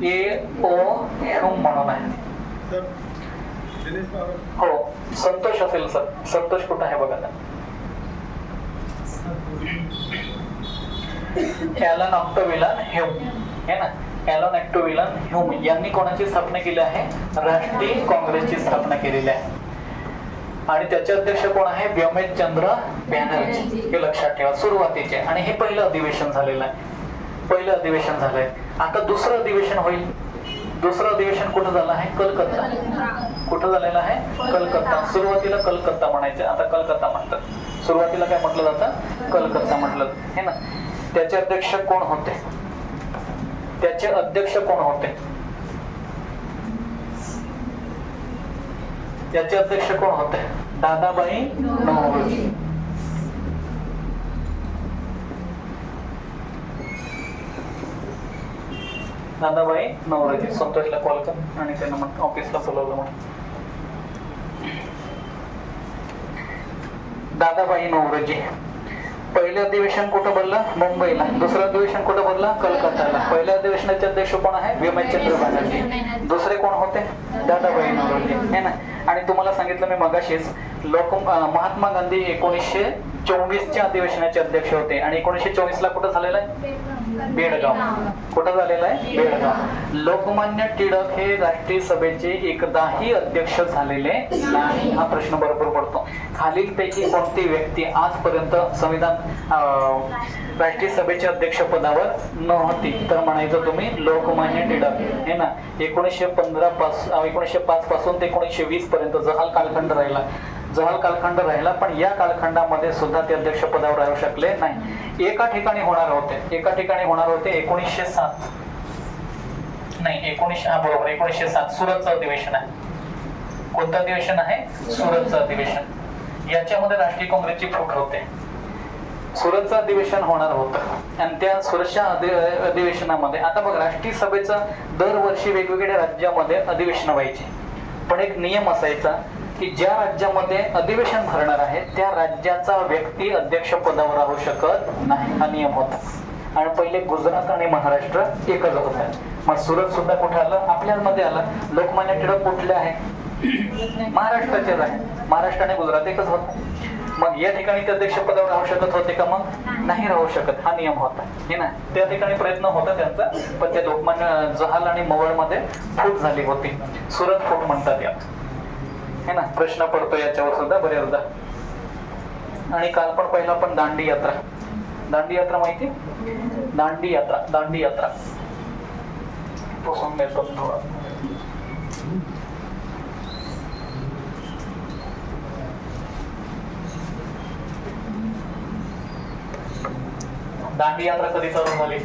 S2: A.O. ह्यूम म्हणून आहे. हो, संतोष असेल सर. संतोष कुठं आहे बघा. ॲलन ऑक्टोविलन ह्यूम, है ना. ॲलन ऑक्टोविलन ह्यूम यांनी कोणाची स्थापना केली आहे? राष्ट्रीय काँग्रेसची स्थापना केलेली आहे. आणि त्याचे अध्यक्ष कोण आहे? व्योमेशचंद्र बॅनर्जी. हे लक्षात ठेवा, सुरुवातीचे. आणि हे पहिलं अधिवेशन झालेलं आहे. पहिलं अधिवेशन झालंय. आता दुसरं अधिवेशन होईल. दुसरं अधिवेशन कुठं झालं आहे? कलकत्ता. कुठं झालेलं आहे? कलकत्ता. सुरुवातीला कलकत्ता म्हणायचं, आता कलकत्ता म्हणतात. सुरुवातीला काय म्हटलं जातं? कलकत्ता म्हटलं, हे ना. त्याचे अध्यक्ष कोण होते? त्याचे अध्यक्ष कोण होते? त्याचे अध्यक्ष कोण होते? दादाबाई नौरोजी. दादाबाई नौरोजी. संतोषला कॉल कर आणि त्यांना मग ऑफिसला बोलवलं. म्हणून दादाबाई नौरोजी. पहिलं अधिवेशन कुठं भरलं? मुंबईला. दुसरं अधिवेशन कुठं भरलं? कलकत्ताला. पहिल्या अधिवेशनाचे अध्यक्ष कोण आहे? व्योमेशचंद्र बॅनर्जी. दुसरे कोण होते? दादाबाई नौरोजी, है ना. आणि तुम्हाला सांगितलं मी मगाशीच, महात्मा गांधी 1924च्या अधिवेशनाचे अध्यक्ष होते. आणि 1924ला कुठं झालेलं आहे? बेळगाव. कुठं झालेलं आहे? बेळगाव. लोकमान्य टिळक हे राष्ट्रीय सभेचे एकदाही अध्यक्ष झालेले नाही. हा प्रश्न बरोबर पडतो. खालीलपैकी कोणती व्यक्ती आजपर्यंत राष्ट्रीय सभेच्या अध्यक्ष पदावर नव्हती? तर म्हणायचं तुम्ही लोकमान्य टिळक हे ना. 1905 पासून ते 1920 पर्यंत जहाल कालखंड राहिला, पण या कालखंडामध्ये सुद्धा ते अध्यक्ष पदावर राहू शकले नाही. एका ठिकाणी होणार होते 1907 नाही 1907 सुरतचं अधिवेशन आहे. कोणतं अधिवेशन आहे? सुरतचं अधिवेशन. याच्यामध्ये राष्ट्रीय काँग्रेसची फूट होते. सुरतचं अधिवेशन होणार होतं आणि त्या सुरतच्या अधिवेशनामध्ये आता बघ, राष्ट्रीय सभेचं दरवर्षी वेगवेगळ्या राज्यामध्ये अधिवेशन व्हायचे, पण एक नियम असायचा की ज्या राज्यामध्ये अधिवेशन भरणार आहे त्या राज्याचा व्यक्ती अध्यक्ष पदावर राहू शकत नाही. हा नियम होता. आणि पहिले गुजरात आणि महाराष्ट्र एकच होता. मग सुरत सुद्धा कुठे आलं? आपल्यामध्ये आलं. लोकमान्य टिळक कुठले आहे? महाराष्ट्राचेच आहे. महाराष्ट्र आणि गुजरात एकच होतं. मग या ठिकाणी ते अध्यक्ष पदावर राहू शकत होते का? मग नाही राहू शकत. हा नियम होता हे ना. त्या ठिकाणी प्रयत्न होता त्यांचा, पण त्या लोकमान्य जहाल आणि मवळ मध्ये फूट झाली होती. सुरत फूट म्हणतात यात हे ना. प्रश्न पडतो याच्यावर सुद्धा बऱ्याचदा. आणि काल पण पहिला पण दांडी यात्रा माहिती? दांडी यात्रा पुसून देतो थोडा. दांडी यात्रा कधी चालू झाली?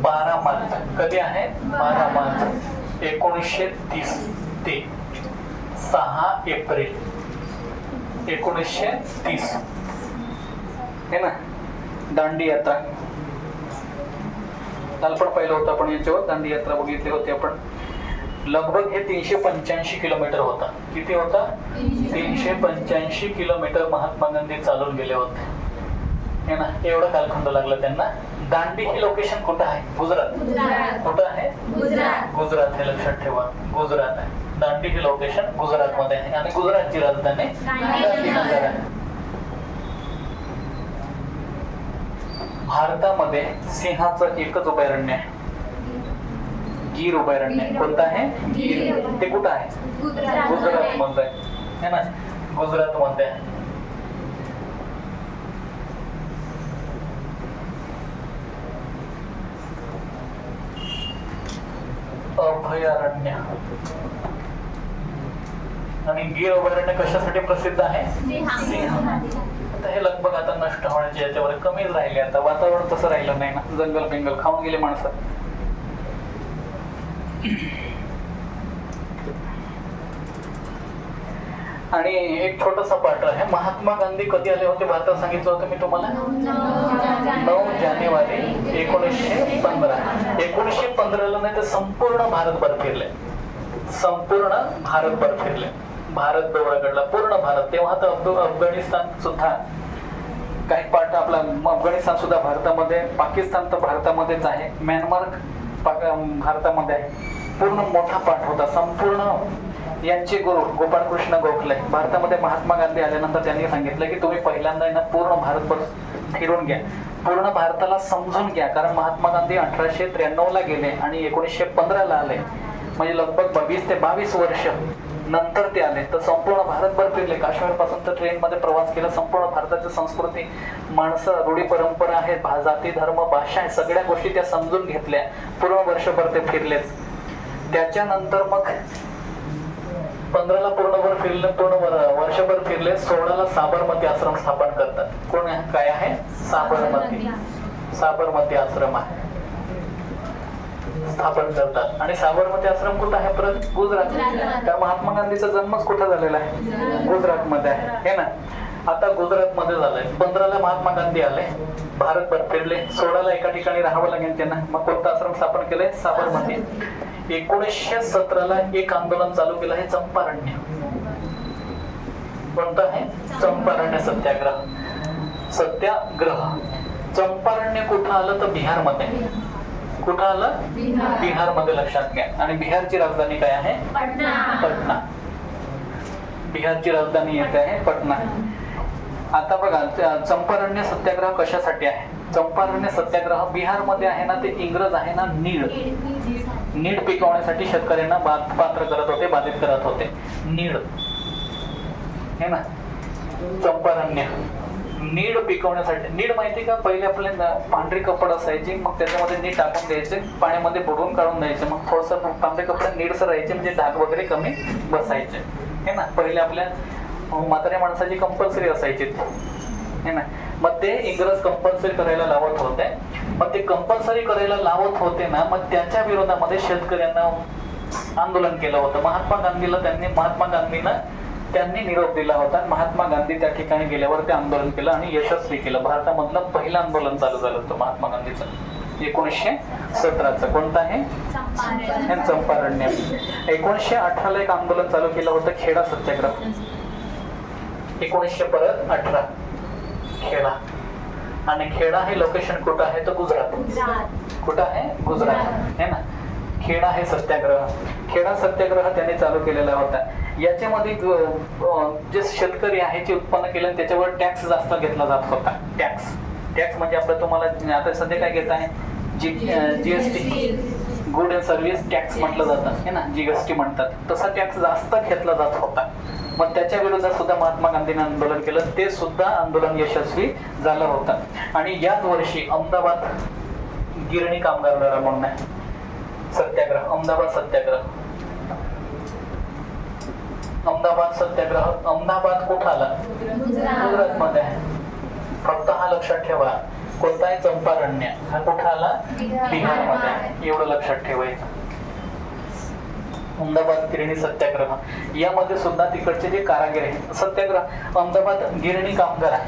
S2: बारा मार्च. कधी आहे? 12 मार्च 1930 ते 6 एप्रिल 1930 हे ना. दांडी यात्रा काल पण पहिलं होतं आपण याच्यावर. दांडी यात्रा बघितली होती आपण. लगभग हे 385 किलोमीटर होता. किती होता? 385 किलोमीटर महात्मा गांधी चालून गेले होते हे ना. एवढा कालखंड लागला त्यांना. दांडी हे लोकेशन कुठं आहे? गुजरात. कुठं आहे? गुजरात. हे लक्षात ठेवा, गुजरात आहे. दांडी हे लोकेशन गुजरात मध्ये आहे आणि गुजरातची राजधानी गांधीनगर आहे. भारतामध्ये सिंहाचं एकच अभयारण्य आहे, गीर अभयारण्य. कोणतं आहे? गीर. ते कुठं आहे? गुजरात मध्ये आहे ना. गुजरात मध्ये आहे. अभयारण्य. आणि गीर अभयारण्य कशासाठी प्रसिद्ध आहे? सिंह. आता हे लगभग आता नष्ट होण्याचे याच्यावर कमीच राहिले. आता वातावरण तसं राहिलं नाही ना. जंगल बिंगल खाऊन गेले माणसं. आणि एक छोटासा पाठ आहे. महात्मा गांधी कधी आले होते भारतात? सांगितलं होतं मी तुम्हाला. 9 जानेवारी 1915. 1915 नाही तर संपूर्ण भारतभर फिरले. भारत दौरा काढला, पूर्ण भारत. तेव्हा तर अफगाणिस्तान सुद्धा काही पार्ट आपला. अफगाणिस्तान सुद्धा भारतामध्ये, पाकिस्तान तर भारतामध्येच आहे, म्यानमार भारतामध्ये आहे. पूर्ण मोठा पाठ होता. संपूर्ण यांचे गुरु गोपाळकृष्ण गोखले भारतामध्ये महात्मा गांधी आल्यानंतर त्यांनी सांगितलं की तुम्ही पहिल्यांदा ना पूर्ण भारतभर फिरून घ्या, पूर्ण भारताला समजून घ्या. कारण महात्मा गांधी 1893 ला गेले आणि 1915 ला आले. म्हणजे लगभग 20 ते 22 वर्ष नंतर ते आले. तर संपूर्ण भारतभर फिरले. काश्मीर पासून तर ट्रेन मध्ये प्रवास केला. संपूर्ण भारताची संस्कृती, माणसं, रूढी परंपरा आहेत, जाती धर्म भाषा आहे, सगळ्या गोष्टी त्या समजून घेतल्या. पूर्ण वर्षभर ते फिरलेच. त्याच्यानंतर मग 15 ला पूर्ण वर्षभर फिरले. 16 ला साबरमती आश्रम स्थापन करतात. कोण काय आहे? साबरमती आश्रम आहे, स्थापन करतात. आणि साबरमती आश्रम कुठं आहे? परत गुजरात. त्या महात्मा गांधीचा जन्मच कुठं झालेला आहे? गुजरात मध्ये आहे हे ना. आता गुजरात मध्ये झालंय. 15 ला महात्मा गांधी आले, भारतभर फिरले. 16 ला एका ठिकाणी राहावं लागेल त्यांना. मग कोणतं आश्रम स्थापन केलंय? साबरमती. 1917 ला एक आंदोलन चालू केलं आहे, चंपारण्य. कोणतं आहे? चंपारण्य सत्याग्रह. चंपारण्य कुठं आलं? तर बिहार मध्ये. कुठं आलं? बिहार मध्ये. लक्षात घ्या. आणि बिहारची राजधानी काय आहे? पटना. बिहारची राजधानी येते आहे पटना. आता बघा चंपारण्य सत्याग्रह कशासाठी आहे? चंपारण्य सत्याग्रह बिहारमध्ये आहे ना, ते इंग्रज आहे ना नीड पिकवण्यासाठी शेतकऱ्यांना पात्र करत होते, बाधित करत होते. नीड है ना, चंपारण्य नीड पिकवण्यासाठी. नीड माहिती का? पहिले आपल्याला पांढरी कपड असायची, मग त्याच्यामध्ये नीड टाकून द्यायचे, पाण्यामध्ये बुडवून काढून द्यायचे, मग थोडंसं पांढरे कपडे नीडसर राहायचे, म्हणजे डाग वगैरे कमी बसायचे है ना. पहिले आपल्या म्हाताऱ्या माणसाची कंपल्सरी असायची है ना. मग ते इंग्रज कंपल्सरी करायला लावत होते. मग ते कंपल्सरी करायला लावत होते ना, मग त्याच्या विरोधामध्ये शेतकऱ्यांना आंदोलन केलं होतं. महात्मा गांधींना त्यांनी निरोप दिला होता. महात्मा गांधी त्या ठिकाणी गेल्यावर ते आंदोलन केलं आणि यशस्वी केलं. भारतामधलं पहिलं आंदोलन चालू झालं होतं महात्मा गांधीचं 1917चं. कोणतं आहे? चंपारण्य. 1918ला एक आंदोलन चालू केलं होतं, खेडा सत्याग्रह. 1918 खेडा. आणि खेडा हे लोकेशन कुठं आहे? तर गुजरात. कुठं आहे? गुजरात है ना. खेडा हे सत्याग्रह, खेडा सत्याग्रह त्याने चालू केलेला होता. याच्यामध्ये जे शेतकरी आहे, जे उत्पन्न केलं त्याच्यावर टॅक्स जास्त घेतला जात होता. टॅक्स म्हणजे आपलं, तुम्हाला आता सध्या काय घेत आहे? GST, good and service tax म्हटलं जातं है ना, जीएसटी म्हणतात. तसा टॅक्स जास्त घेतला जात होता. मग त्याच्या विरोधात सुद्धा महात्मा गांधींनी आंदोलन केलं. ते सुद्धा आंदोलन यशस्वी झालं होतं. आणि याच वर्षी अहमदाबाद गिरणी कामगार लढा म्हणून आहे सत्याग्रह. अहमदाबाद सत्याग्रह. अहमदाबाद कुठं आला? गुजरात मध्ये. फक्त हा लक्षात ठेवा. कोणता आहे? चंपारण्य. हा कुठं आला? बिहारमध्ये. एवढं लक्षात ठेवायचं. अहमदाबाद गिरणी सत्याग्रह. यामध्ये सुद्धा तिकडचे जे कारागीर आहेत, सत्याग्रह अहमदाबाद गिरणी कामगार आहे.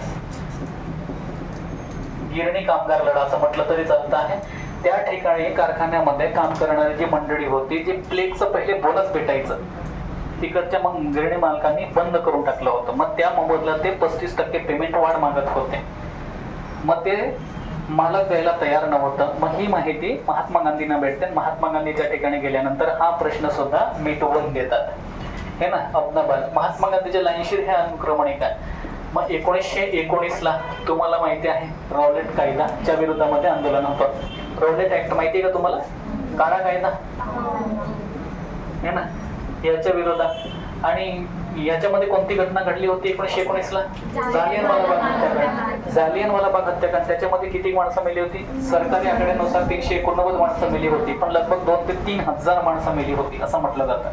S2: गिरणी कामगार लढा असं म्हटलं तरी चालतं आहे. त्या ठिकाणी कारखान्यामध्ये काम करणारी जी मंडळी होती, जे प्लेगचं पहिले बोनस भेटायचं, तिकडच्या मग गिरणी मालकांनी बंद करून टाकलं होतं. मग त्या मोबदला ते 35% पेमेंट वाढ मागत होते. मग ते मालक द्यायला तयार नव्हतं. मग ही माहिती महात्मा गांधींना भेटते. महात्मा गांधी त्या ठिकाणी गेल्यानंतर हा प्रश्न सुद्धा मिटवून देतात हे ना. अहमदाबाद. महात्मा गांधीच्या लाईनशीर हे अनुक्रमणिक आहे. मग 1919ला तुम्हाला माहिती आहे रॉलेट कायदाच्या विरोधामध्ये आंदोलन होतं. रॉलेट ऍक्ट माहिती आहे का तुम्हाला? काळा कायदा है ना, याच्या विरोधात. आणि याच्यामध्ये कोणती घटना घडली होती 1919ला? जालियनवाला बाग हत्याकांड. त्याच्यामध्ये किती माणसं मेली होती? सरकारी आकड्यानुसार 389 माणसं मेली होती, पण लगभग 2 ते 3 हजार माणसं मेली होती असं म्हटलं जातं.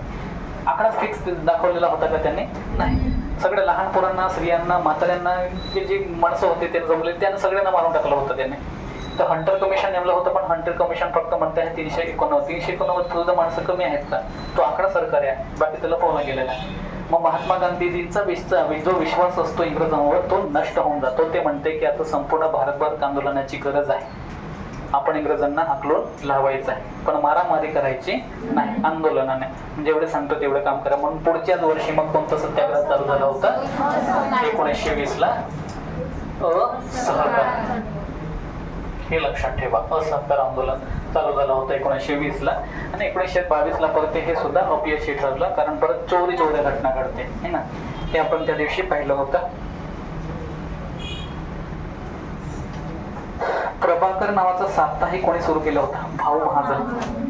S2: आकडाच फिक्स दाखवलेला होता का त्यांनी? नाही. सगळ्या लहान पोरांना, स्त्रियांना, म्हाताऱ्यांना, जे माणसं होते ते जमले, त्यांना सगळ्यांना मारून टाकलं होतं त्यांनी. तर हंटर कमिशन नेमलं होतं, पण हंटर कमिशन फक्त म्हणते आहे 389 सुद्धा माणसं कमी आहेत का? तो आकडा सरकारी आहे, बाकी त्याला पावला गेलेला आहे. मग महात्मा गांधीजींचा जो विश्वास असतो इंग्रजांवर, तो नष्ट होऊन जातो. ते म्हणते की आता संपूर्ण भारतभर आंदोलनाची गरज आहे. आपण इंग्रजांना हाकलून लावायचं आहे, पण मारामारी करायची नाही आंदोलनाने. जेवढे सांगतो तेवढं काम करा. म्हणून पुढच्याच वर्षी मग कोणता सत्याग्रह चालू झाला होता? 1920ला असहकार. हे लक्षात ठेवा. असहकार आंदोलन चालू झालं होतं 1920ला. आणि 1922ला परत हे सुद्धा अपयशी ठरलं, कारण परत चोऱ्या घटना घडते है ना. हे आपण त्या दिवशी पाहिलं होतं. प्रभाकर नावाचा साप्ताहिक कोणी सुरू केला होता? भाऊ महाजन.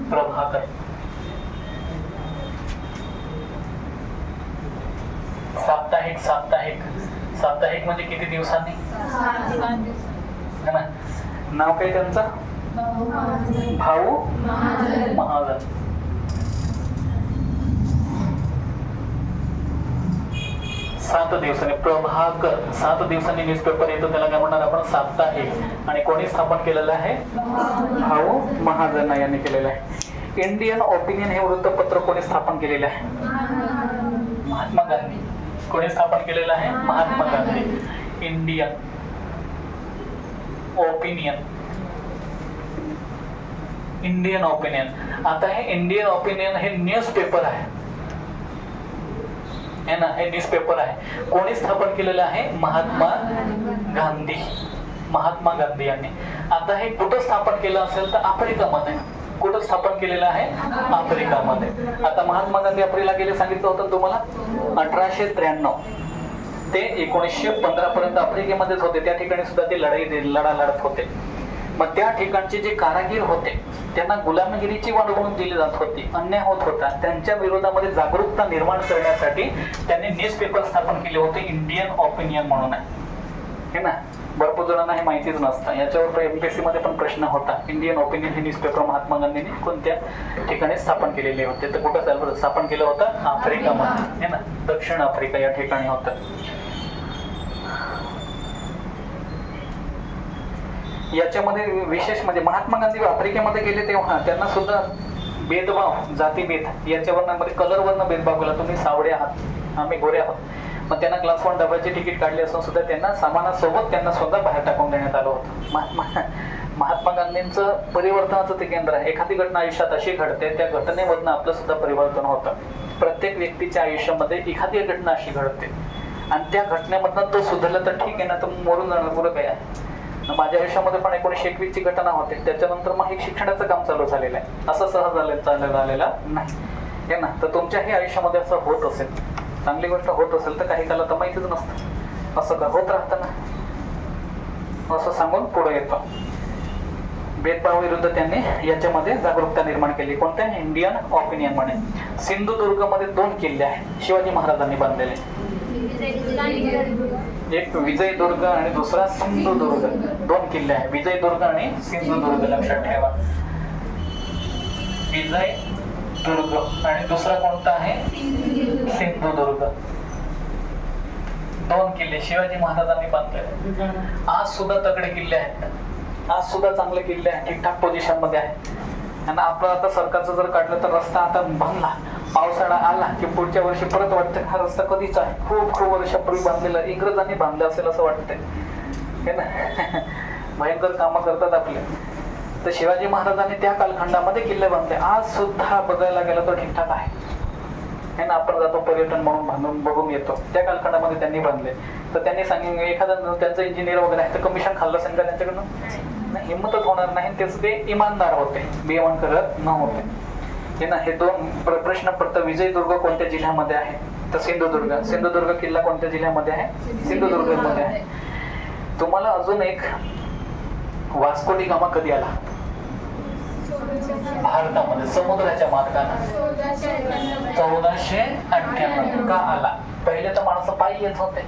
S2: प्रभाकर. साप्ताहिक म्हणजे किती दिवसांनी है ना. नाव काय त्यांचं? भाऊ महाजन. सात दिवसांनी प्रभाकर. 7 दिवसांनी न्यूजपेपर येतो, त्याला काय म्हणणार आपण? साप्ताहिक. आणि कोणी स्थापन केलेलं आहे? भाऊ महाजन यांनी केलेलं आहे. इंडियन ओपिनियन हे वृत्तपत्र कोणी स्थापन केलेलं आहे? महात्मा गांधी. कोणी स्थापन केलेलं आहे? महात्मा गांधी. Indian opinion. आता हे इंडियन ओपिनियन हे न्यूजपेपर आहे ना, हे न्यूजपेपर आहे. कोणी स्थापन केलेलं आहे? महात्मा गांधी यांनी. आता हे कुठं स्थापन केलं असेल तर आफ्रिकामध्ये. कुठं स्थापन केलेलं आहे? आफ्रिकामध्ये. आता महात्मा गांधी आफ्रिकेला गेले सांगितलं होतं तुम्हाला 1893. ते 1915 पर्यंत आफ्रिकेमध्येच होते. त्या ठिकाणी सुद्धा ते लढा लढत होते. मग त्या ठिकाणचे जे कारागीर होते त्यांना गुलामगिरीची वागणूक दिली जात होती, अन्याय होत होता. त्यांच्या विरोधामध्ये जागरूकता निर्माण करण्यासाठी त्यांनी न्यूजपेपर स्थापन केले होते, इंडियन ओपिनियन म्हणून आहे हे ना. भरपूर जणांना हे माहितीच नसतं. याच्यावर MPSC मध्ये पण प्रश्न होता. इंडियन ओपिनियन हे न्यूजपेपर महात्मा गांधींनी कोणत्या ठिकाणी स्थापन केलेले होते, तर कुठं स्थापन केलं होतं? आफ्रिकामध्ये हे ना, दक्षिण आफ्रिका या ठिकाणी होतं. याच्यामध्ये विशेष म्हणजे महात्मा गांधी आफ्रिकेमध्ये गेले तेव्हा त्यांना सुद्धा भेदभाव, जातीभेद याच्यावर कलरवरनं भेदभाव केला. तुम्ही सावळे आहात, आम्ही गोरे आहोत. मग त्यांना क्लास 1 डब्याची तिकीट काढली असून सुद्धा त्यांना सामानासोबत त्यांना सुद्धा बाहेर टाकून देण्यात आलं होतं. महात्मा गांधींचं परिवर्तनाचं ते केंद्र आहे. एखादी घटना आयुष्यात अशी घडते, त्या घटनेमधनं आपलं सुद्धा परिवर्तन होतं. प्रत्येक व्यक्तीच्या आयुष्यामध्ये एखादी घटना अशी घडते आणि त्या घटनेमधनं तो सुधारला तर ठीक आहे ना, तर मरून जाणार पुढं काय आहे. माझ्या आयुष्यामध्ये पण 1921 ची घटना होते. त्याच्यानंतर मग एक शिक्षणाचं काम चालू झालेलं आहे. असं सहज झालेलं नाही हे ना. तर तुमच्याही आयुष्यामध्ये असं होत असेल, चांगली गोष्ट होत असेल तर काही काला तर माहितीच नसतं, असं का होत राहतं ना, असं सांगून पुढे येतो. भेदभाव विरुद्ध त्यांनी याच्यामध्ये जागरूकता निर्माण केली. कोणत्या? इंडियन ओपिनियन म्हणे. सिंधुदुर्गमध्ये 2 किल्ले आहेत शिवाजी महाराजांनी बांधलेले, एक विजयदुर्ग आणि दुसरा सिंधुदुर्ग. 2 किल्ले आहेत, विजयदुर्ग आणि सिंधुदुर्ग. लक्षात ठेवा, विजयदुर्ग आणि दुसरा कोणता आहे? सिंधुदुर्ग. 2 किल्ले शिवाजी महाराजांनी बांधलेले. आज सुद्धा तगडे किल्ले आहेत, आज सुद्धा चांगले किल्ले आहेत, ठीकठाक पोझिशन मध्ये आहेत. आणि आपलं आता सरकारचं जर काढलं तर रस्ता आता बांधला, पावसाळा आला की पुढच्या वर्षी परत वाटतं हा रस्ता कधीच आहे, खूप वर्षापूर्वी बांधलेला, इंग्रजांनी बांधला असेल असं वाटतंय हे ना. भयंकर कामं करतात आपले. तर शिवाजी महाराजांनी त्या कालखंडामध्ये किल्ले बांधले. आज सुद्धा बघायला गेलं तर ठीकठाक आहे ना. आपण जातो पर्यटन म्हणून बांधून बघून येतो. त्या कालखंडामध्ये त्यांनी बांधले. तर त्यांनी सांगितलं एखादा त्यांचं इंजिनियर वगैरे आहे तर कमिशन खाल्लं असेल का त्यांच्याकडनं? हिंमतच होणार नाही. तेच ते इमानदार होते, बेईमान करत नव्हते हे ना. हे 2 प्रश्न पडतात. विजयदुर्ग कोणत्या जिल्ह्यामध्ये आहे? तर सिंधुदुर्ग किल्ला कोणत्या जिल्ह्यामध्ये आहे? सिंधुदुर्ग मध्ये आहे. तुम्हाला अजून एक, वास्को डी गामा कधी आला भारतामध्ये समुद्राच्या मार्गाने? 1498. का आला? पहिले तर माणसं पायी येत होते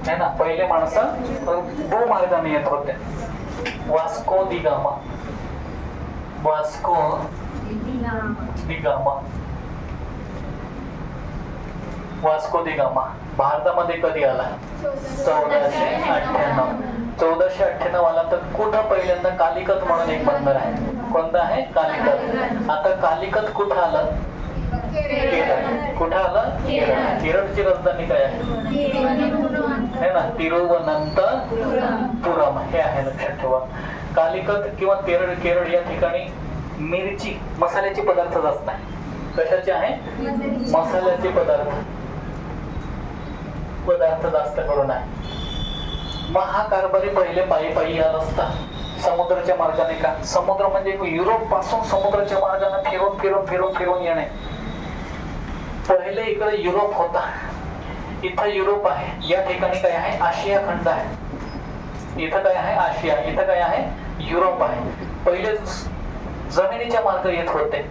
S2: है ना, पहिले माणसं भूमार्गाने येत होते. Vasco D gamma, Vasco D gamma, Vasco D gamma भारतामध्ये कधी आला? 1498. 1498 आला. तर कुठं पहिल्यांदा? कालिकत म्हणून एक बंदर आहे. कोणतं आहे? कालिकत. आता कालिकत कुठं आलं? केरळ. कुठं आलं? केरळ. केरळची राजधानी काय आहे ना? तिरुवनंतपुरम हे आहे, लक्षात ठेवा. कालिकत किंवा केरळ या ठिकाणी मिरची, मसाल्याचे पदार्थ जास्त आहे. कशाचे आहे? मसाल्याचे पदार्थ जास्त करून आहे. मग हा कारभारी पहिले पायी आला असता समुद्राच्या मार्गाने का? समुद्र म्हणजे युरोप पासून समुद्राच्या मार्गाने फिरून येणे. पहिले इकडे युरोप होता, इथं युरोप आहे. या ठिकाणी काय आहे? आशिया खंड आहे. इथं काय आहे? आशिया. इथं काय आहे? युरोप आहे. पहिले जमिनीच्या मार्ग येत होते.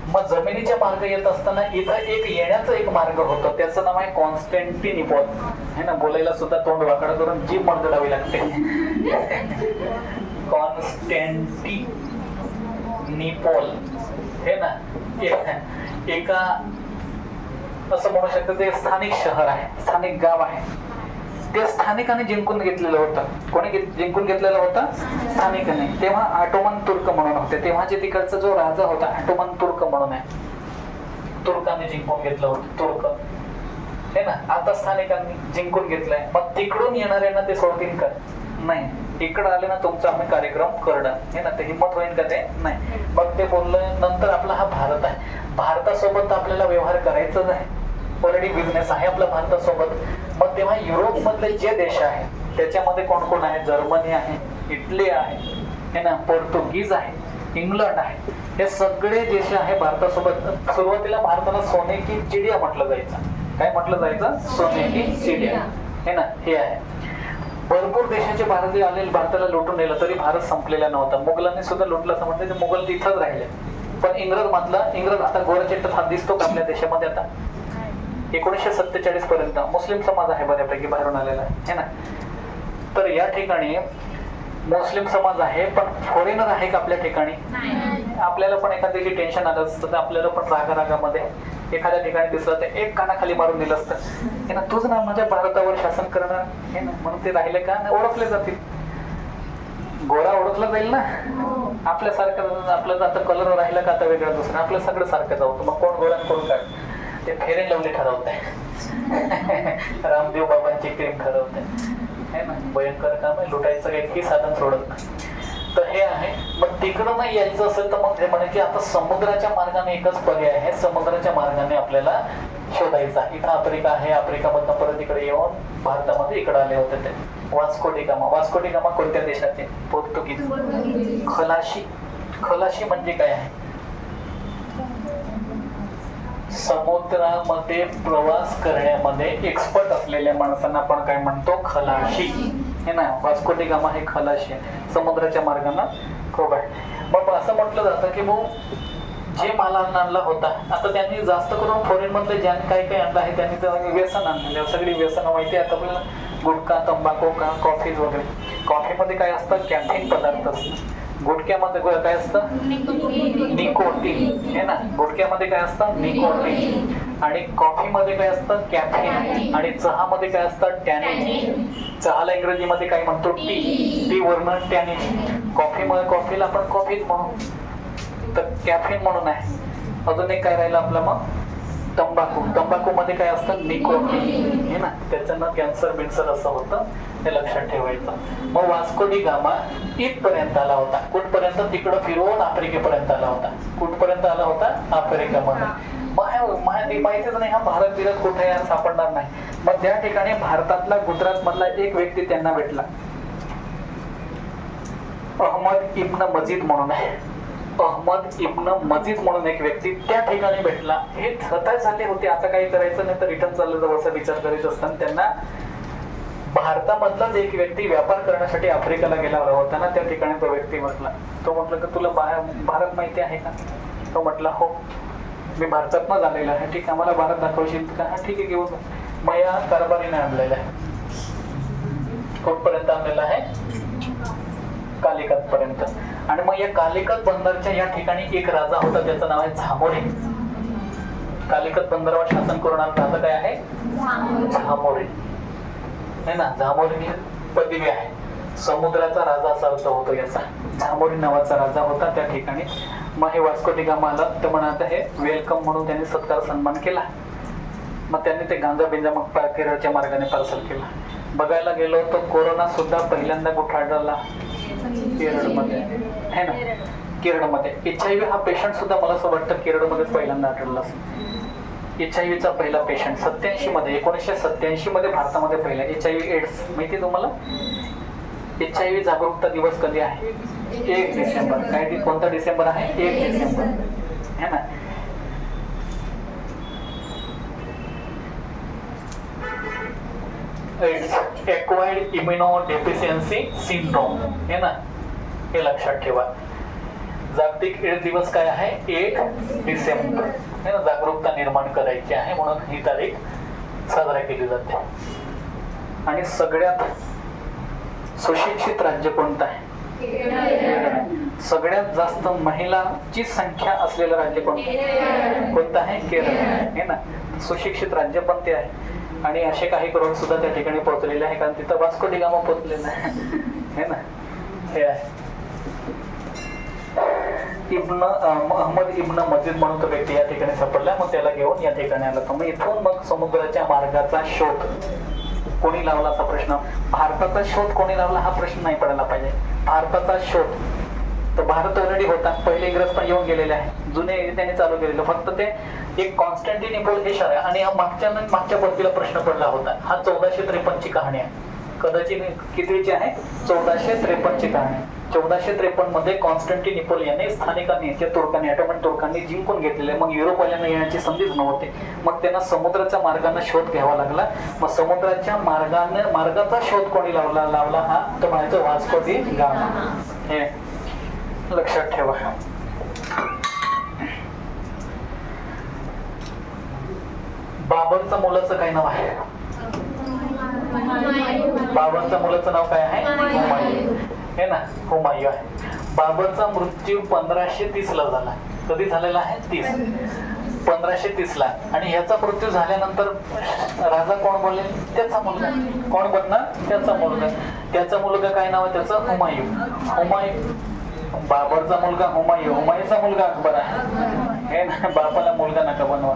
S2: मग जमिनीच्या मार्ग येत असताना इथं एक येण्याचं एक मार्ग होतं, त्याचं नाव आहे कॉन्स्टँटिनोपल है ना. बोलायला सुद्धा तोंड वाकडं करून जीभ मडगडावी लागते. कॉन्स्टँटिनोपल हे ना, एका असं म्हणू शकतं ते स्थानिक शहर आहे, स्थानिक गाव आहे. ते स्थानिकाने जिंकून घेतलेलं होतं. कोणी जिंकून घेतलेलं होतं? स्थानिकाने. तेव्हा ऑटोमन तुर्क म्हणून होते. तेव्हा जे तिकडचा जो राजा होता ऑटोमन तुर्क म्हणून आहे, तुर्काने जिंकून घेतलं होतं. तुर्क हे ना. आता स्थानिकांनी जिंकून घेतलंय. मग तिकडून येणाऱ्यांना ते सोडतील का? नाही. इकडं आले ना तुमचा आम्ही कार्यक्रम करणार हे ना. ते हिंमत होईल का? ते नाही. मग ते बोललं नंतर आपला हा भारत आहे, भारतासोबत आपल्याला व्यवहार करायचाच आहे. ऑलरेडी बिझनेस आहे आपला भारतासोबत. मग तेव्हा युरोप मधले जे देश आहेत त्याच्यामध्ये कोण कोण आहे? जर्मनी आहे, इटली आहे हे ना, पोर्तुगीज आहे, इंग्लंड आहे. हे सगळे देश आहे भारतासोबत. सुरुवातीला भारताला सोने की चिडिया म्हटलं जायचं. काय म्हटलं जायचं? सोने की चिडिया, है ना. हे आहे. भरपूर देशाचे भारतीय आले, भारताला लुटून नेलं तरी भारत संपलेला नव्हता. मुघलांनी सुद्धा लुटलं असं म्हणतात, मुघल तिथंच राहिले. पण इंग्रज आता गोरचेट्ट हा दिसतो का आपल्या देशामध्ये? आता 1947 पर्यंत मुस्लिम समाज आहे बऱ्यापैकी बाहेरून आलेला आहे ना. तर या ठिकाणी मुस्लिम समाज आहे, पण फॉरेनर आहे का आपल्या ठिकाणी? आपल्याला पण एखाद्याची टेन्शन आलं असतं तर आपल्याला पण रागामध्ये एखाद्या ठिकाणी दिसलं तर एक कानाखाली मारून दिलं असतं, हे ना, तुझं ना माझ्या भारतावर शासन करणार, हे ना, म्हणून ते राहिले का? ओळखले जातील. गोरा ओळखला जाईल ना. आपल्यासारखं आपलं आता कलर राहिला का आता वेगळं दुसरं, आपलं सगळं सारखं जाऊ. मग कोण गोरा कोण काय ते फेअर अँड लव्हली ठरवत आहे. रामदेव बाबांची क्रीम ठरवते, है ना. भयंकर काम आहे, लुटायचं काही साधन सोडत नाही. तर हे आहे. मग तिकडं नाही यायचं असेल तर मग ते म्हणे की आता समुद्राच्या मार्गाने एकच पर्याय आहे, समुद्राच्या मार्गाने आपल्याला शोधायचा. इथं आफ्रिका आहे, आफ्रिकामधनं परत इकडे येऊन भारतामध्ये इकडे आले होते ते Vasco D gamma. Vasco D gamma कोणत्या देशाचे? पोर्तुगीज. खलाशी म्हणजे काय आहे? समुद्रामध्ये प्रवास करण्यामध्ये एक्सपर्ट असलेल्या माणसांना आपण काय म्हणतो? खलाशी, हे ना. वास्को डी गामा हे खलाशी आहे, समुद्राच्या मार्गाने खूप आहे. मग असं म्हटलं जातं की भाऊ जे माल आणला होता, आता त्यांनी जास्त करून फॉरेन मधले ज्यांनी काय काय आणलं आहे त्यांनी तर व्यसन आणलेलं, सगळी व्यसनं माहिती आहे आपल्याला. गुटखा, तंबाखू, कॉफीज वगैरे. कॉफीमध्ये काय असतं? कॅफीन पदार्थ असतं. गुटख्यामध्ये काय असतं? निकोटीन, हे ना. गुटख्यामध्ये काय असतं? निकोटीन. आणि कॉफीमध्ये काय असतं? कॅफीन. आणि चहामध्ये काय असतं? टॅनिन. चहाला इंग्रजीमध्ये काय म्हणतो? टी वरनं टॅनिन. कॉफीला आपण कॉफीच म्हणू, तर कॅफीन म्हणून आहे. अजून एक काय राहिलं आपलं मग? तंबाखू मध्ये काय असतं? निकोटीन, हे ना. त्याच्यानं कॅन्सर असं होतं, हे लक्षात ठेवायचं. मग वास्को डी गामा इथपर्यंत आला होता. कुठपर्यंत? तिकडं फिरून आफ्रिकेपर्यंत आला होता. कुठपर्यंत आला होता? आफ्रिकेमध्ये. माहितीच नाही हा भारत बिरत कुठे यार सापडणार नाही. मग त्या ठिकाणी भारतातला गुजरात मधला एक व्यक्ती त्यांना भेटला, अहमद इब्न मजीद म्हणून आहे. अहमद इब्न मजीद म्हणून एक व्यक्ती त्या ठिकाणी भेटला. हे हताश झाले होते, आता काही करायचं नाही तर रिटर्न चाललं जावं असा विचार करीत असताना त्यांना भारतामधलाच एक व्यक्ती व्यापार करण्यासाठी आफ्रिकेला गेला होता ना, त्या ठिकाणी तो व्यक्ती म्हटला. तो म्हटलं की तुला भारत माहिती आहे का? तो म्हटला हो, मी भारतातनं आलेला आहे. ठीक आहे, मला भारत दाखवशील का? हा ठीक आहे, घेऊन. मग या कारभारीने आणलेला आहे. कुठपर्यंत आणलेला आहे? कालिकत पर्यंत. आणि मग या कालिकत बंदरच्या या ठिकाणी एक राजा होता, त्याचं नाव आहे झामोरी. कालिकत बंदरावर शासन करून राजा काय आहे? झामोरी, है ना. झामोरी ही पदवी आहे, समुद्राचा राजा असा अर्थ होतो याचा. झामोरी नावाचा राजा होता त्या ठिकाणी. मग हे वास्को डी गामा आला तर म्हणत हे वेलकम म्हणून त्यांनी सत्कार सन्मान केला. मग त्यांनी ते गांजा बिंजा मग केरळच्या मार्गाने पार्सल केला. बघायला गेलो तर कोरोना सुद्धा पहिल्यांदा कुठे आढळला? केरळमध्ये, है ना. केरळमध्ये HIV हा पेशंट सुद्धा मला असं वाटतं केरळमध्येच पहिल्यांदा आढळला असेल. HIV चा पहिला पेशंट 1987 मध्ये भारतामध्ये पहिला. HIV एड्स माहिती आहे तुम्हाला? HIV जागरूकता दिवस कधी आहे? 1 डिसेंबर. काय कोणता डिसेंबर आहे? 1 डिसेंबर, है ना. एड्स एक्वायर्ड इम्युनोडेफिशियन्सी सिंड्रोम, है ना. हे लक्षात ठेवा. जागतिक एड्स दिवस काय आहे? 1 डिसेंबर, है ना. जागरूकता निर्माण करायची आहे म्हणून ही तारीख साजरा केली जाते. आणि सगळ्यात सुशिक्षित राज्य कोणतं आहे? सगळ्यात जास्त महिलांची संख्या असलेलं राज्य कोणतं आहे? केरळ, है ना. सुशिक्षित राज्य पण ते आहे. आणि असे काही करोड सुद्धा त्या ठिकाणी पोहोचलेले आहे, कारण तिथं वास्को डी गामा पोहोचलेला आहे, है ना. हे आहे अहमद इब्न मजीद म्हणून तो व्यक्ती या ठिकाणी सापडला. मग त्याला घेऊन या ठिकाणी आला. तर मग इथून मग समुद्राच्या मार्गाचा शोध कोणी लावला असा प्रश्न. भारताचा शोध कोणी लावला हा प्रश्न नाही पडायला पाहिजे. भारताचा शोध तर भारत ऑलरेडी होता, पहिले इंग्रज पण येऊन गेलेले आहे, जुने त्यांनी चालू केलेलं. फक्त ते एक कॉन्स्टँटिनोपल हे शहर आहे. आणि हा मागच्या पद्धतीला प्रश्न पडला होता. हा 1453 ची कहाणी आहे. कदाचित कितीची आहे 1453 ची कहाणी. 1453 मध्ये कॉन्स्टंटिनोपल याने स्थानिकांनी त्या तुर्कांनी ऑटोमन तुर्कांनी जिंकून घेतलेले. मग युरोपवाल्यांना येण्याची संधीच नव्हती. मग त्यांना समुद्राच्या मार्गाने शोध घ्यावा लागला. मग समुद्राच्या मार्गाचा शोध कोणी लावला हा तो म्हणायचं वास्को दी गामा. हे लक्षात ठेवा. बाबरच्या मुलाचं काय नाव आहे? बाबरच्या मुलाचं नाव काय आहे? हुमायूं हे ना, हुमायूं आहे. बाबरचा मृत्यू 1530 ला झाला. कधी झालेला आहे? 1530 ला. आणि ह्याचा मृत्यू झाल्यानंतर राजा कोण बनले? त्याचा मुलगा. कोण बनणार? त्याचा मुलगा. त्याचा मुलगा काय नाव आहे त्याचं? हुमायूं. बाबरचा मुलगा हुमायूं. हुमायूंचा मुलगा अकबर आहे. हे ना, बापाला मुलगा नका बनवा,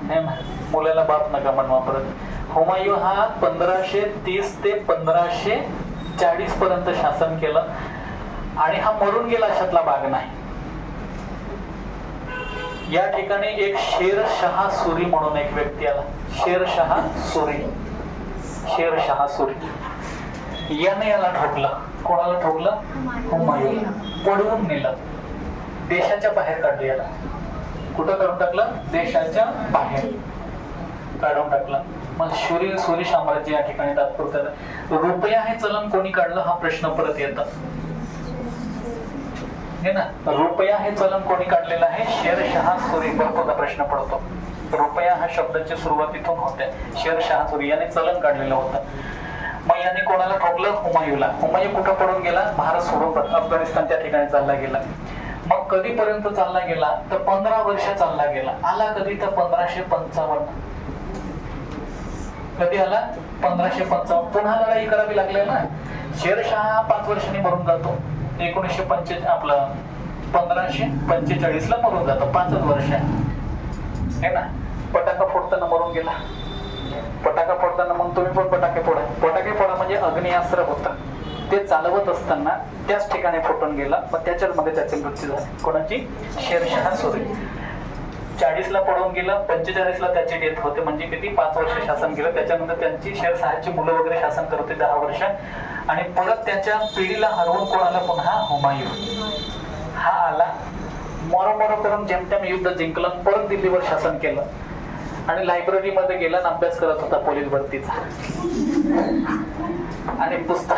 S2: हे ना, मुलाला बाप नका बनवा परत. हुमायूं हा 1530 ते 1540 पर्यंत शासन केलं. आणि हा मरून गेला अशातला भाग नाही. या ठिकाणी एक शेरशाह सुरी म्हणून एक व्यक्ती आला. शेरशाह सुरी याने याला ठोकलं. कोणाला ठोकलं? हुमायूंला. पडवून नेलं, देशाच्या बाहेर काढलं याला. कुठं काढून टाकलं? देशाच्या बाहेर काढून टाकलं. मग सुरी साम्राज्य या ठिकाणी तात्पुरतं. रुपया हे चलन कोणी काढलं हा प्रश्न परत येतो, हे ना. रुपया हे चलन कोणी काढलेलं आहे? शेरशाह सुरी. बरोबर प्रश्न पडतो. रुपया हा शब्दाची सुरुवात इथून होते. शेरशाह सुरी याने चलन काढलेलं होतं. मग याने कोणाला ठोकलं? हुमायूंला. हुमायूं कुठं पडून गेला? भारत सोडून अफगाणिस्तान त्या ठिकाणी चालला गेला. मग कधीपर्यंत चालला गेला? तर 15 वर्ष चालला गेला. आला कधी? तर 1555. कधी आला? 1555. पुन्हा लढाई करावी लागली ना. शेरशाह 5 वर्षांनी मरून जातो. 1545 ला मरून जातो. 5 वर्ष हे ना. पटाका फोडताना मरून गेला. पटाका फोडताना मग तुम्ही पण पटाके फोडा. पटाके फोडा म्हणजे अग्निअस्त्र होतं. ते चालवत असताना त्याच ठिकाणी फुटून गेला. मग त्याच्यामध्ये त्याचे मृत्यू झाले. कोणाची? शेरशाह सुरी. 40 ला पडून गेलं. 45 ला त्याची डेथ होते. म्हणजे किती? 5 वर्ष शासन केलं. त्याच्यानंतर त्यांची शेरशाहची मुलं वगैरे शासन करत होते 10 वर्ष. आणि परत त्याच्या पिढीला हरवून कोणाला? पुन्हा हुमायूं हा आला. मोरो करून जेमतेम युद्ध जिंकलं. परत दिल्लीवर शासन केलं. आणि लायब्ररीमध्ये गेला आणि अभ्यास करत होता पोलीस भरतीचा. आणि पुस्तक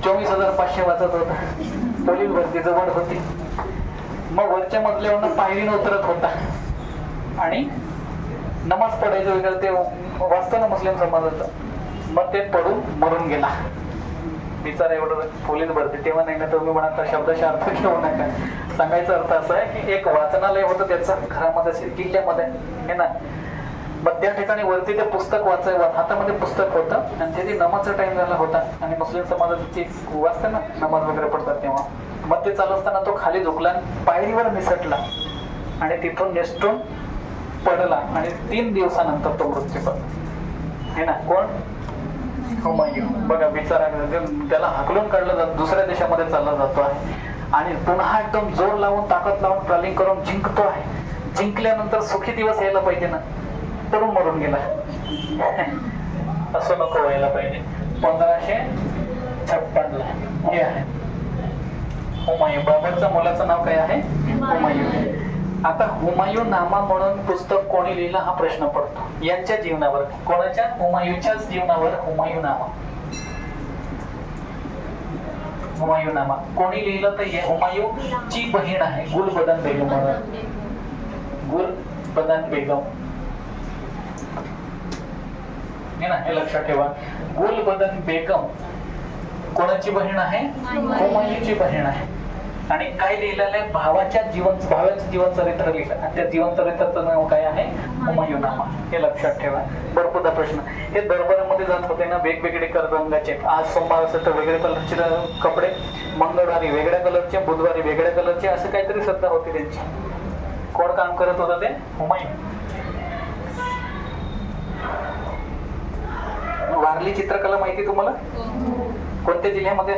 S2: 24,500 वाचत होता. पोलीस भरती जवळ होती. मग वरच्या मजल्यावरनं पायरीनं उतरत होता. आणि नमाज पडायचं वगैरे ते वाचतं ना मुस्लिम समाजाचं. मग ते पडून मरून गेला बिचारा. एवढं पोलीस भरती तेव्हा नाही ना. तुम्ही म्हणा शब्दाचा अर्थ घेऊ नका. सांगायचा अर्थ असा आहे की एक वाचनालय होतं त्याचं घरामध्ये किल्ल्यामध्ये, हे ना. मग त्या ठिकाणी वरती ते पुस्तक वाचायचं, हातामध्ये पुस्तक होतं. आणि ते नमाजचा टाइम झाला होता. आणि मुस्लिम समाजाची वाचतं ना नमाज वगैरे पडतात तेव्हा. मग ते चालू असताना तो खाली झुकला, पायरीवर निसटला आणि तिथून निसटून पडला. आणि 3 दिवसानंतर तो मृत्यू पावला, हे ना. कोण? हुमायूं. बघा बिचारा, त्याला हाकलून काढलं जात, दुसऱ्या देशामध्ये चालला जातो आहे. आणि पुन्हा एकदम जोर लावून ताकद लावून ट्रॅव्हलिंग करून जिंकतो आहे. जिंकल्यानंतर सुखी दिवस यायला पाहिजे ना. तरुण मरून गेला. असं नको व्हायला पाहिजे. 1556 ला हे आहे हुमायूं. बाबरच्या मुलाचं नाव काय आहे? हुमायूं. आता हुमायूं नामा म्हणून पुस्तक कोणी लिहिलं हा प्रश्न पडतो. यांच्या जीवनावर. कोणाच्या? हुमायूंच्याच जीवनावर हुमायूं नामा. हुमायूं नामा कोणी लिहिलं? तर हुमायूंची बहीण आहे गुलबदन बेगम म्हणून. गुलबदन बेगम, हे ना. हे लक्षात ठेवा. गुलबदन बेगम कोणाची बहीण आहे? हुमायूंची बहीण आहे. आणि काय लिहिलेलं आहे? भावाचं जीवन चरित्र लिहिलं. आणि त्या जीवन चरित्राचं नाव काय आहे? हुमायूं नामा. हे लक्षात ठेवा. भरपूरदा प्रश्न. हे दरबारामध्ये जात होते ना वेगवेगळे रंगाचे. आज सोमवार असेल तर वेगळ्या कलरचे कपडे, मंगळवारी वेगळ्या कलरचे, बुधवारी वेगळ्या कलरचे, असं काहीतरी श्रद्धा होती त्यांची. कोण काम करत होतं ते? हुमायूं. वारली चित्रकला माहिती तुम्हाला? कोणत्या जिल्ह्यामध्ये?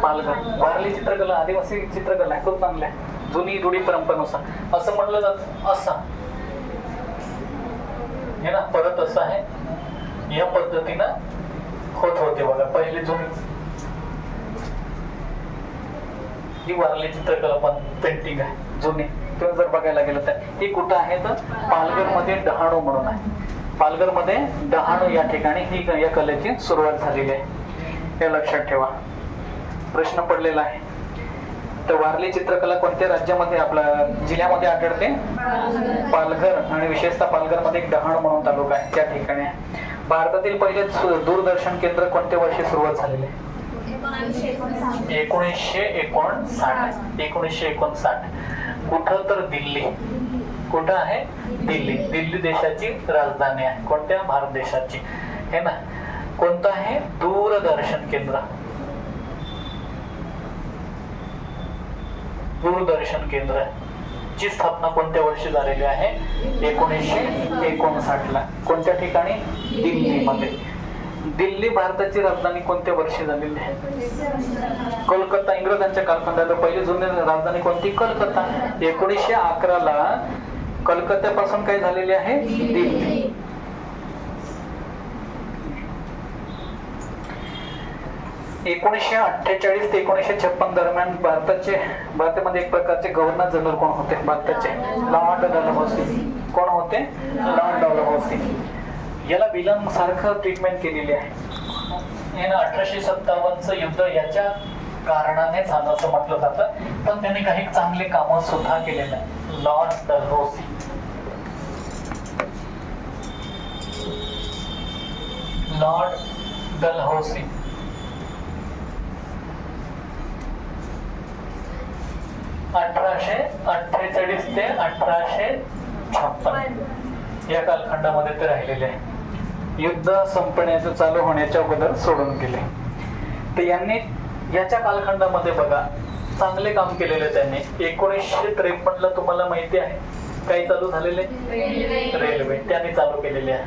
S2: पालघर. वारली चित्रकला आदिवासी चित्रकला आहे, खूप चांगल्या आहे. जुनी रूढी परंपरेनुसार असं म्हणलं जात. असा, हे ना. परत असं आहे. या पद्धतीनं होत होते बघा पहिले जुनी. ही वारली चित्रकला पण पेंटिंग आहे जुनी. तुम्ही जर बघायला गेलं तर ही कुठं आहे तर पालघरमध्ये डहाणू म्हणून आहे. पालघरमध्ये डहाणू या ठिकाणी ही या कलेची सुरुवात झालेली आहे. हे लक्षात ठेवा, प्रश्न पडलेला आहे. तर वारली चित्रकला कोणत्या राज्यामध्ये आपल्या जिल्ह्यामध्ये आढळते? पालघर. आणि विशेषतः पालघरमध्ये एक डहाणू म्हणून तालुका आहे त्या ठिकाणी आहे. भारतातील पहिले दूरदर्शन केंद्र कोणत्या वर्षी सुरुवात झालेले? 1959. 1959. कुठं तर दिल्ली. कुठं आहे? दिल्ली. दिल्ली देशाची राजधानी आहे. कोणत्या? भारत देशाची, है ना. कोणतं आहे? दूरदर्शन केंद्र. दूरदर्शन केंद्र ची स्थापना कोणत्या वर्षी झालेली आहे? 1959 ला. कोणत्या ठिकाणी? दिल्लीमध्ये. दिल्ली भारताची राजधानी कोणत्या वर्षी झालेली आहे? कोलकाता. इंग्रजांच्या कालखंडात पहिली जुनी राजधानी कोणती? कलकत्ता. 1911 ला कलकत्त्यापासून काय झालेली आहे? दिल्ली. - 1948 ते 1956 दरम्यान भारतामध्ये एक प्रकारचे गव्हर्नर जनरल कोण होते? भारताचे लॉर्ड डलहौसी. कोण होते? Lord Dalhousie. याला विलन सारखं ट्रीटमेंट केलेली आहे. 1857चं युद्ध याच्या कारणाने झालं असं म्हटलं जातं, पण त्यांनी काही चांगले कामं सुद्धा केलेले आहे. Lord Dalhousie. Lord Dalhousie. 1848 ते 1856 या कालखंडामध्ये ते राहिलेले आहे. युद्ध संपण्याचं चालू होण्याच्या अगोदर सोडून गेले. तर यांनी याच्या कालखंडामध्ये बघा चांगले काम केलेले त्यांनी. 1953 ला तुम्हाला माहिती आहे काय चालू झालेले? रेल्वे त्यांनी चालू केलेले आहे.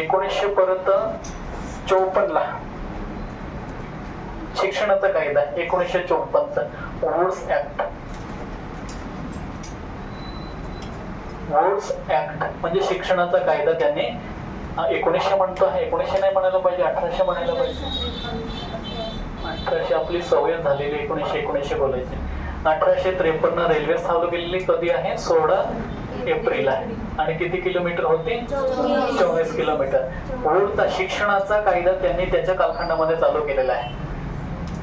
S2: 1954 ला शिक्षणाचा कायदा. 1954 वुड्स ऍक्ट. वुड्स ऍक्ट म्हणजे शिक्षणाचा कायदा त्यांनी 1900 म्हणतो आहे. 1900 नाही म्हणायला पाहिजे, 1800 म्हणायला पाहिजे. 1800 आपली सवय झालेली. 1900 बोलायची. 1853 रेल्वे चालू केलेली. कधी आहे? 16 एप्रिल आहे. आणि किती किलोमीटर होती? 24 किलोमीटर. वुडचा शिक्षणाचा कायदा त्यांनी त्याच्या कालखंडामध्ये चालू केलेला आहे,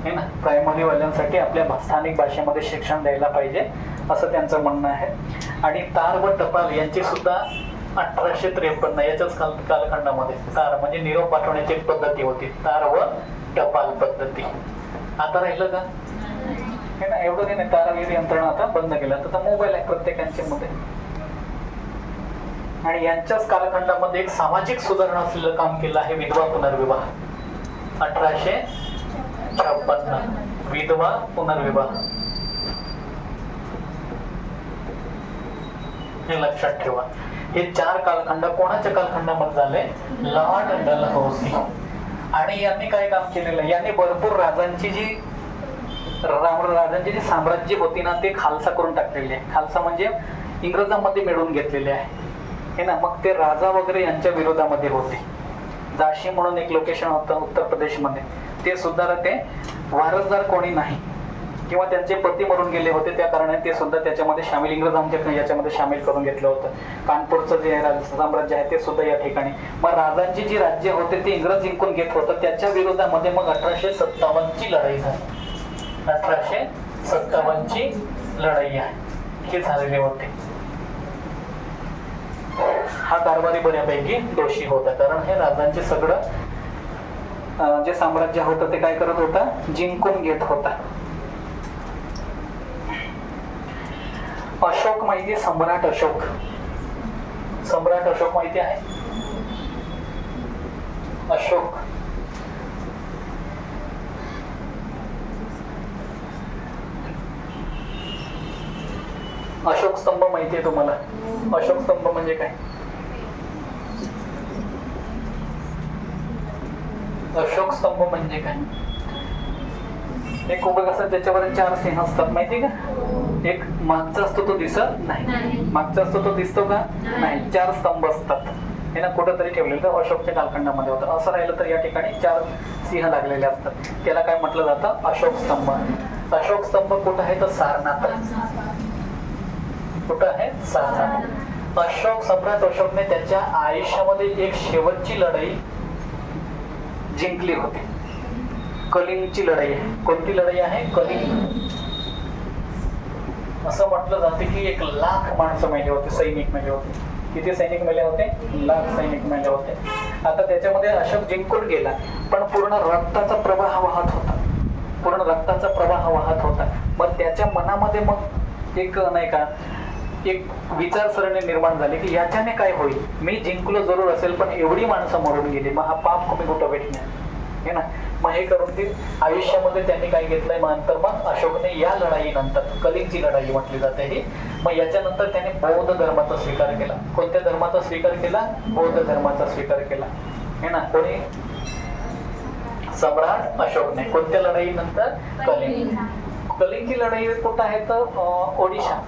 S2: है ना. प्रायमरी वाल्यांसाठी आपल्या स्थानिक भाषेमध्ये शिक्षण द्यायला पाहिजे असं त्यांचं म्हणणं आहे. आणि तार व टपाल यांची सुद्धा 1853 याच्याच कालखंडामध्ये. तार म्हणजे निरोप पाठवण्याची एक पद्धती होती, तार व टपाल पद्धती. आता राहिलं का? हे ना, एवढं काही नाही. तारावीर यंत्रणा आता बंद केल्या. आता मोबाईल आहे प्रत्येकांच्या मध्ये. आणि यांच्याच कालखंडामध्ये एक सामाजिक सुधारणा असलेलं काम केलं आहे, विधवा पुनर्विवाह. 1856 विधवा पुनर्विवाह. हे लक्षात ठेवा. हे 4 कालखंड कोणाच्या कालखंडामध्ये झाले? Lord Dalhousie. आणि यांनी काय काम केलेलं? यांनी भरपूर राजांची जी साम्राज्य होती ना ते खालसा करून टाकलेले आहे. खालसा म्हणजे इंग्रजांमध्ये मिळवून घेतलेले आहे, हे ना. मग ते राजा वगैरे यांच्या विरोधामध्ये होते. झाशी म्हणून एक लोकेशन होतं उत्तर प्रदेशमध्ये. ते सुद्धा ते वारसदार कोणी नाही किंवा त्यांचे पती मरून गेले होते, त्या कारणाने ते सुद्धा त्याच्यामध्ये सामील, इंग्रजांच्या याच्यामध्ये सामील करून घेतलं होतं. कानपूरचं जे साम्राज्य आहे ते सुद्धा या ठिकाणी. मग राजांची जी राज्य होते ते इंग्रज जिंकून घेत होतं, त्याच्या विरोधामध्ये मग 1857 लढाई झाली. 1857 लढाई आहे ही झालेली होती. हा कारभारी बऱ्यापैकी दोषी होता, कारण हे राजांचे सगळं जे साम्राज्य होतं ते काय करत होता? जिंकून घेत होता. अशोक माहिती? सम्राट अशोक. सम्राट अशोक माहिती आहे? अशोक. अशोक स्तंभ माहिती आहे तुम्हाला? अशोक स्तंभ म्हणजे काय? अशोक स्तंभ म्हणजे काय? एक उभं असं त्याच्यावर 4 सिंह असतात, माहिती का? एक मागचा असतो तो दिसत नाही, मागचा असतो तो दिसतो का? नाही. 4 स्तंभ असतात. हे ना कुठंतरी ठेवलेलं तर अशोकच्या कालखंडामध्ये होतं. असं राहिलं तर या ठिकाणी 4 सिंह लागलेले असतात. त्याला काय म्हटलं जातं? अशोक स्तंभ. अशोक स्तंभ कुठं आहे तर सारनाथ. कुठं आहे? सारनाथ. अशोक सम्राट अशोकने त्याच्या आयुष्यामध्ये एक शेवटची लढाई जिंकली होती. कलिंगची लढाई आहे. कोणती लढाई आहे? कलिंग. असं म्हटलं जाते की 1,00,000 माणसं मेले होते, सैनिक मेले होते. किती सैनिक मेले होते? 1,00,000 सैनिक मेले होते. आता त्याच्यामध्ये अशोक जिंकून गेला, पण पूर्ण रक्ताचा प्रवाह वाहत होता. पूर्ण रक्ताचा प्रवाह वाहत होता. मग त्याच्या मनामध्ये मग एक नाही का एक विचारसरणी निर्माण झाली की याच्याने काय होईल? मी जिंकलो जरूर असेल, पण एवढी माणसं मरून गेली, मग हा पाप कमी कुठं भेटणार हे ना. मग हे करून ती आयुष्यामध्ये त्यांनी काय घेतलंय, मग नंतर मग अशोकने या लढाईनंतर कलिंगची लढाई म्हटली जाते ही. मग याच्यानंतर त्याने बौद्ध धर्माचा स्वीकार केला. कोणत्या धर्माचा स्वीकार केला? बौद्ध धर्माचा स्वीकार केला हे ना. कोणी? सम्राट अशोकने. कोणत्या लढाईनंतर? कलिंग. कलिंगची लढाई कुठं आहे तर ओडिशा.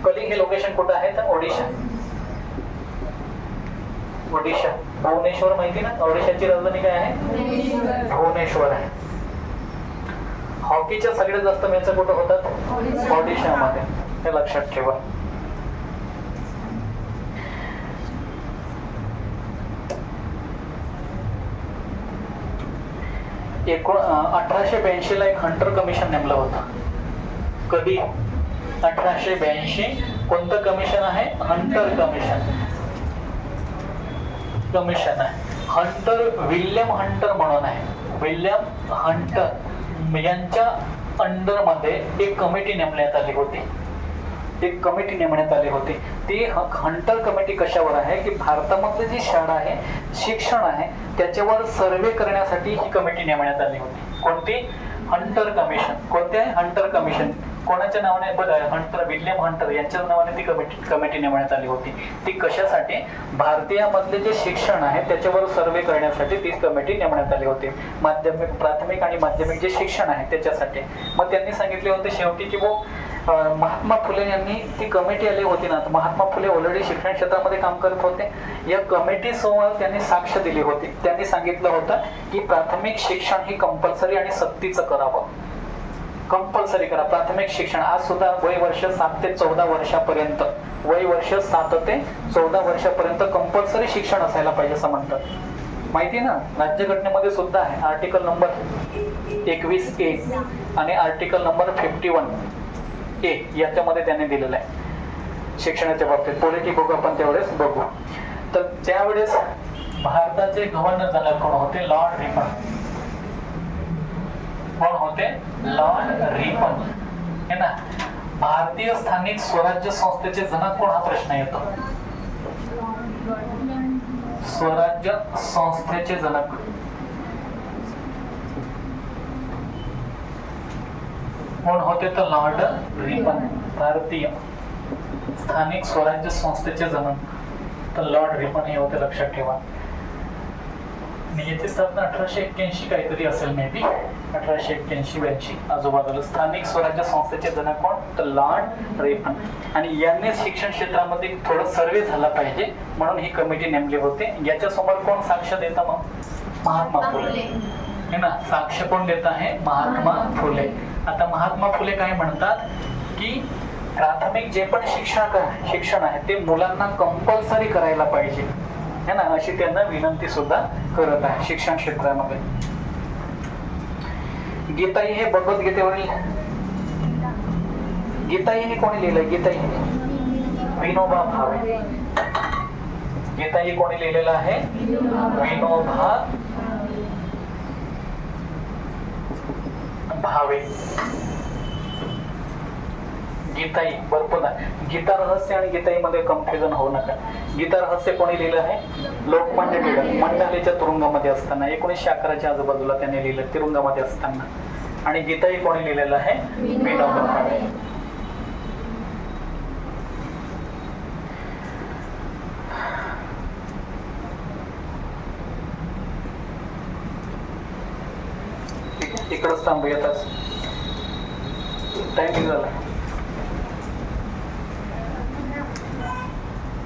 S2: कलिंग हे लोकेशन कुठं आहे तर ओडिशा. ओडिशा. भुवनेश्वर माहिती ना? ओडिशाची राजधानी काय आहे? भुवनेश्वर आहे. हॉकीच्या सगळ्यात जास्त मॅच कुठं होतात? ओडिशामध्ये. हे लक्षात ठेवा. एकूण 1882 ला एक हंटर कमिशन नेमलं होतं. कधी? 1882. कोणतं कमिशन आहे? Hunter commission. कमिशन आहे. हंटर विल्यम हंटर म्हणून आहे. विल्यम हंटर यांच्या अंडरमध्ये एक कमिटी नेमण्यात आली होती. एक कमिटी नेमण्यात आली होती. ती हंटर कमिटी कशावर आहे की भारतामधली जी शाळा आहे, शिक्षण आहे, त्याच्यावर सर्वे करण्यासाठी ही कमिटी नेमण्यात आली होती. कोणती? Hunter commission. कोणते आहे? Hunter commission. कोणाच्या नावाने? बघा, हंटर, विल्यम हंटर यांच्याच नावाने ती कमिटी नेमण्यात आली होती. ती कशासाठी? भारतीयामधले जे शिक्षण आहे त्याच्यावर सर्वे करण्यासाठी ती कमिटी नेमण्यात आली होती. माध्यमिक, प्राथमिक आणि माध्यमिक जे शिक्षण आहे त्याच्यासाठी. मग त्यांनी सांगितले होते शेवटी की महात्मा फुले यांनी ती कमिटी आली होती ना, महात्मा फुले ऑलरेडी शिक्षण क्षेत्रामध्ये काम करत होते. या कमिटी समोर त्यांनी साक्ष दिली होती. त्यांनी सांगितलं होतं की प्राथमिक शिक्षण ही कंपल्सरी आणि सक्तीचं करावं. कंपल्सरी करा प्राथमिक शिक्षण. आज सुद्धा वय वर्ष 7 ते 14 वर्षापर्यंत, वय वर्ष 7 ते 14 वर्षापर्यंत कंपल्सरी शिक्षण असायला पाहिजे असं म्हणतात. माहिती ना? राज्यघटनेमध्ये सुद्धा आहे. आर्टिकल नंबर 21A आणि आर्टिकल नंबर 51A याच्यामध्ये त्यांनी दिलेलं आहे शिक्षणाच्या बाबतीत. पॉलिटी बघू आपण तेवढेच बघू. तर त्यावेळेस भारताचे गव्हर्नर जनरल कोण होते? Lord Ripon. कोण होते? लॉर्ड रिपन हे ना. भारतीय स्थानिक स्वराज्य संस्थेचे जनक कोण हा प्रश्न येतो. स्वराज्य संस्थेचे जनक कोण होते तर लॉर्ड रिपन. भारतीय स्थानिक स्वराज्य संस्थेचे जनक तर लॉर्ड रिपन हे होते. लक्षात ठेवा. याची स्थापना 1881 काहीतरी असेल, मे बी 1881-82 आजूबाजूला. स्थानिक स्वराज्य संस्थेचे जनक कोण तर लॉर्ड रिपन. आणि यांनी शिक्षण क्षेत्रामध्ये थोडं सर्वे झाला पाहिजे म्हणून ही कमिटी नेमली होती. याच्या समोर कोण साक्ष देतं? मग महात्मा फुले हे ना. साक्ष कोण देत आहे? महात्मा फुले. आता महात्मा फुले काय म्हणतात की प्राथमिक जे पण शिक्षण आहे ते मुलांना कंपल्सरी करायला पाहिजे है ना, अशी त्यांना विनंती सुद्धा करत आहे शिक्षण क्षेत्रामध्ये. गीताई हे भगवद्गीतेवरील गीताई हे कोणी लिहिलंय? गीताई विनोबा भावे. गीताई कोणी लिहिलेलं आहे? विनोबा भावे. गीताई भरपूर आहे. गीता रहस्य आणि गीताईमध्ये कन्फ्युजन होऊ नका. गीता रहस्य कोणी लिहिलं आहे? लोकमान्य टिळक मंडालेच्या तुरुंगामध्ये असताना 1911च्या आजूबाजूला त्यांनी लिहिलं, तुरुंगामध्ये असताना. आणि गीताई कोणी लिहिलेलं आहे? विनोबा भावे. इकडंच थांबूयातच, टाइम झाला.